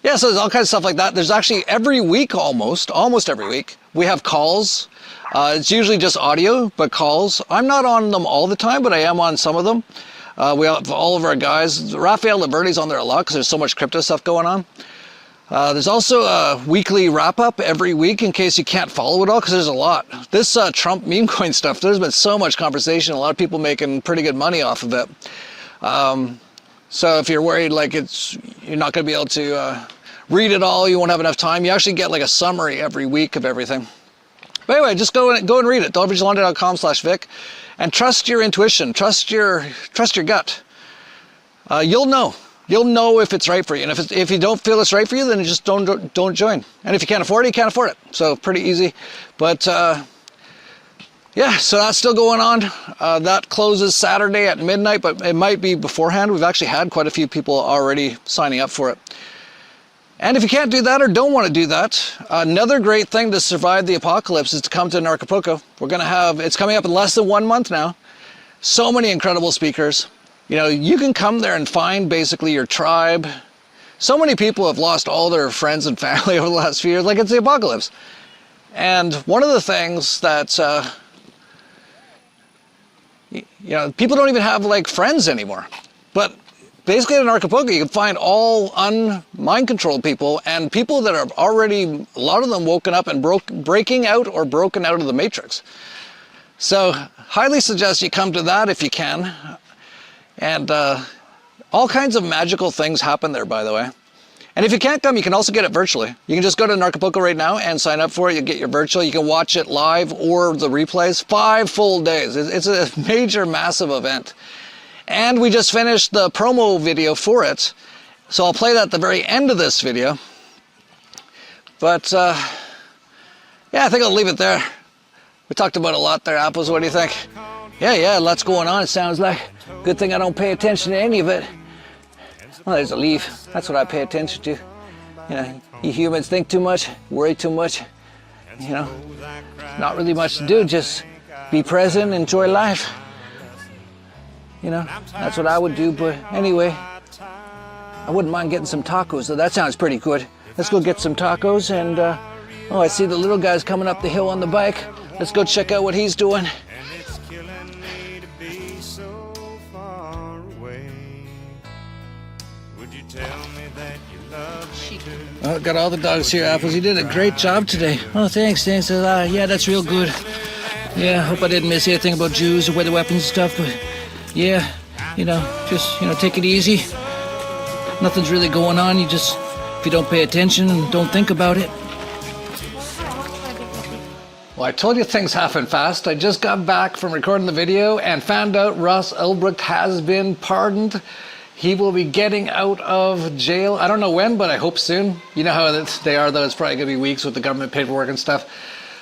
yeah, so there's all kinds of stuff like that. There's actually every week almost every week, we have calls. It's usually just audio, but calls. I'm not on them all the time, but I am on some of them. We have all of our guys. Raphael Liberty's on there a lot because there's so much crypto stuff going on. There's also a weekly wrap-up every week in case you can't follow it all, because there's a lot. This Trump meme coin stuff, there's been so much conversation, a lot of people making pretty good money off of it. So if you're worried like you're not going to be able to read it all, you won't have enough time, you actually get like a summary every week of everything. But anyway, just go and read it, dollarvigilante.com/Vic, and trust your intuition, trust your gut. You'll know. You'll know if it's right for you. And if you don't feel it's right for you, then just don't join. And if you can't afford it, you can't afford it. So pretty easy. But yeah, so that's still going on. That closes Saturday at midnight, but it might be beforehand. We've actually had quite a few people already signing up for it. And if you can't do that or don't want to do that, another great thing to survive the apocalypse is to come to Acapulco. It's coming up in less than 1 month now. So many incredible speakers. You know, you can come there and find basically your tribe. So many people have lost all their friends and family over the last few years, like it's the apocalypse. And one of the things that, you know, people don't even have like friends anymore. But basically in Acapulco, you can find all mind-controlled people and people that are already, a lot of them woken up and breaking out or broken out of the matrix. So highly suggest you come to that if you can. And all kinds of magical things happen there, by the way. And if you can't come, you can also get it virtually. You can just go to Acapulco right now and sign up for it. You get your virtual. You can watch it live or the replays. 5 full days. It's a major, massive event. And we just finished the promo video for it. So I'll play that at the very end of this video. But yeah, I think I'll leave it there. We talked about a lot there, Apples. What do you think? Yeah, lots going on, it sounds like. Good thing I don't pay attention to any of it. Well, there's a leaf. That's what I pay attention to. You know, you humans think too much, worry too much. You know, not really much to do, just be present, enjoy life. You know, that's what I would do, but anyway, I wouldn't mind getting some tacos, though. That sounds pretty good. Let's go get some tacos, and, oh, I see the little guy's coming up the hill on the bike. Let's go check out what he's doing. Oh, got all the dogs here, Apples. You did a great job today. Oh, thanks. Yeah, that's real good. Yeah, hope I didn't miss anything about Jews or weather weapons and stuff, but yeah, you know, just, you know, take it easy. Nothing's really going on. You just, if you don't pay attention and don't think about it. Well, I told you things happen fast. I just got back from recording the video and found out Ross Ulbricht has been pardoned. He will be getting out of jail. I don't know when, but I hope soon. You know how they are, though. It's probably going to be weeks with the government paperwork and stuff.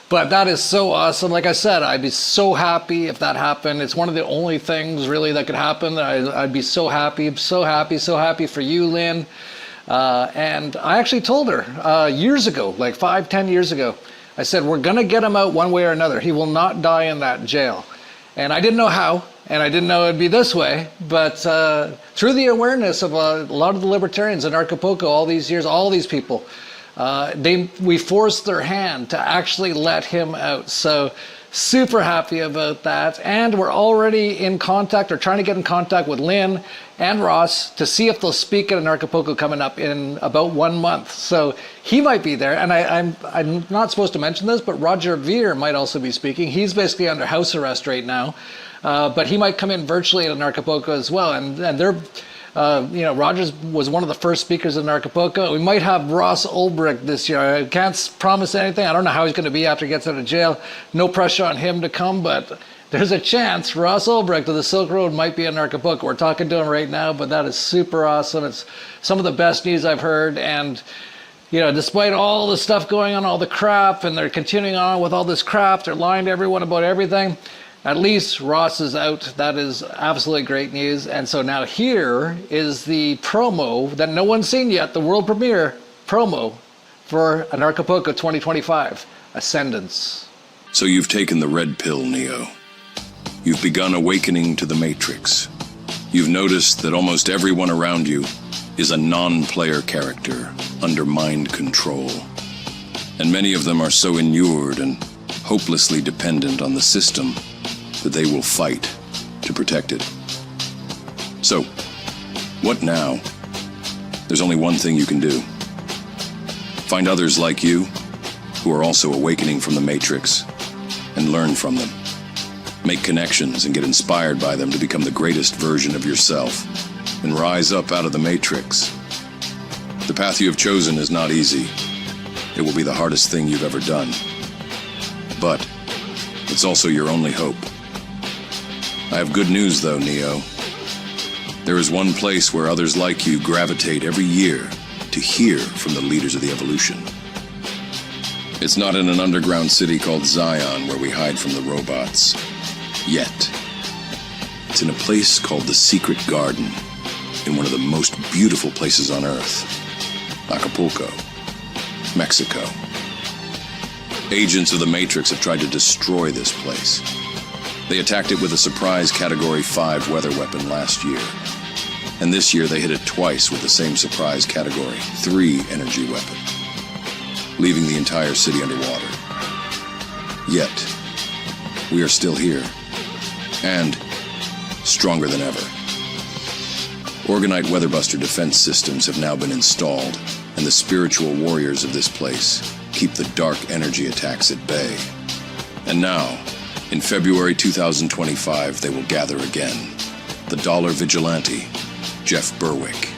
But that is so awesome. Like I said, I'd be so happy if that happened. It's one of the only things really that could happen. I'd be so happy for you, Lynn. And I actually told her years ago, like 5-10 years ago, I said, we're going to get him out one way or another. He will not die in that jail. And I didn't know how, and I didn't know it'd be this way, but through the awareness of a lot of the libertarians in Acapulco all these years, all these people, we forced their hand to actually let him out. So super happy about that. And we're already in contact or trying to get in contact with Lynn and Ross to see if they'll speak at an Acapulco coming up in about 1 month. So he might be there. And I'm not supposed to mention this, but Roger Ver might also be speaking. He's basically under house arrest right now. but he might come in virtually at Acapulco as well. And they're, Rogers was one of the first speakers in Acapulco. We might have Ross Ulbricht this year. I can't promise anything. I don't know how he's going to be after he gets out of jail. No pressure on him to come, but there's a chance Ross Ulbricht of the Silk Road might be in Acapulco. We're talking to him right now, but that is super awesome. It's some of the best news I've heard. And, despite all the stuff going on, all the crap, and they're continuing on with all this crap, they're lying to everyone about everything. At least Ross is out. That is absolutely great news. And so now here is the promo that no one's seen yet, the world premiere promo for Acapulco 2025, Ascendance. So you've taken the red pill, Neo. You've begun awakening to the Matrix. You've noticed that almost everyone around you is a non-player character under mind control. And many of them are so inured and hopelessly dependent on the system that they will fight to protect it. So, what now? There's only one thing you can do. Find others like you who are also awakening from the Matrix and learn from them. Make connections and get inspired by them to become the greatest version of yourself and rise up out of the Matrix. The path you have chosen is not easy. It will be the hardest thing you've ever done. But it's also your only hope. I have good news, though, Neo. There is one place where others like you gravitate every year to hear from the leaders of the evolution. It's not in an underground city called Zion where we hide from the robots. Yet. It's in a place called the Secret Garden, in one of the most beautiful places on Earth, Acapulco, Mexico. Agents of the Matrix have tried to destroy this place. They attacked it with a surprise Category 5 weather weapon last year. And this year they hit it twice with the same surprise Category 3 energy weapon, leaving the entire city underwater. Yet, we are still here. And stronger than ever. Orgonite Weatherbuster defense systems have now been installed, and the spiritual warriors of this place keep the dark energy attacks at bay. And now, in February 2025, they will gather again. The Dollar Vigilante, Jeff Berwick,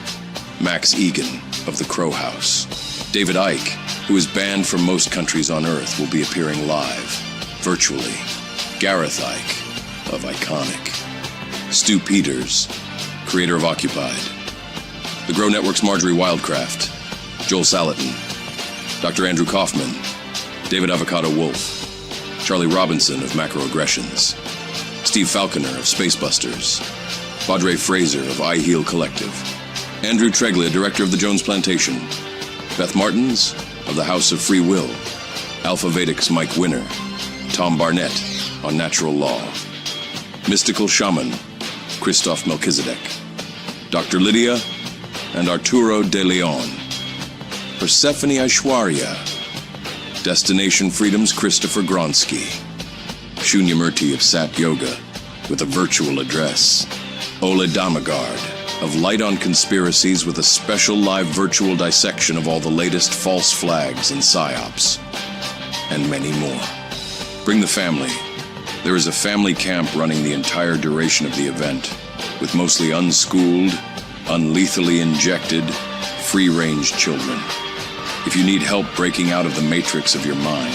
Max Egan of the Crow House, David Icke, who is banned from most countries on Earth, will be appearing live, virtually. Gareth Icke of Iconic, Stu Peters, creator of Occupied, the Grow Network's Marjorie Wildcraft, Joel Salatin, Dr. Andrew Kaufman, David Avocado Wolf, Charlie Robinson of Macroaggressions, Steve Falconer of Spacebusters, Audrey Fraser of I Heal Collective, Andrew Treglia, director of the Jones Plantation, Beth Martins of the House of Free Will, Alpha Vedic's Mike Winner, Tom Barnett on Natural Law, Mystical Shaman, Christoph Melchizedek, Dr. Lydia and Arturo de Leon, Persephone Aishwarya, Destination Freedom's Christopher Gronsky, Shunyamurti of Sat Yoga with a virtual address, Ole Damagard of Light on Conspiracies with a special live virtual dissection of all the latest false flags and psyops, and many more. Bring the family. There is a family camp running the entire duration of the event, with mostly unschooled, unlethally injected, free-range children. If you need help breaking out of the matrix of your mind,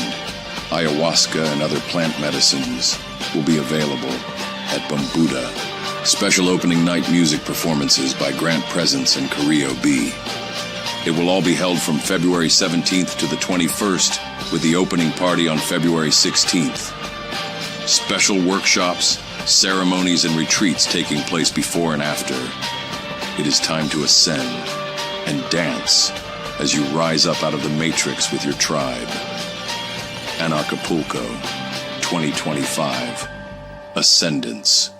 ayahuasca and other plant medicines will be available at Bambuda. Special opening night music performances by Grant Presence and Carrillo B. It will all be held from February 17th to the 21st, with the opening party on February 16th. Special workshops, ceremonies, and retreats taking place before and after. It is time to ascend and dance as you rise up out of the matrix with your tribe. Acapulco 2025. Ascendance.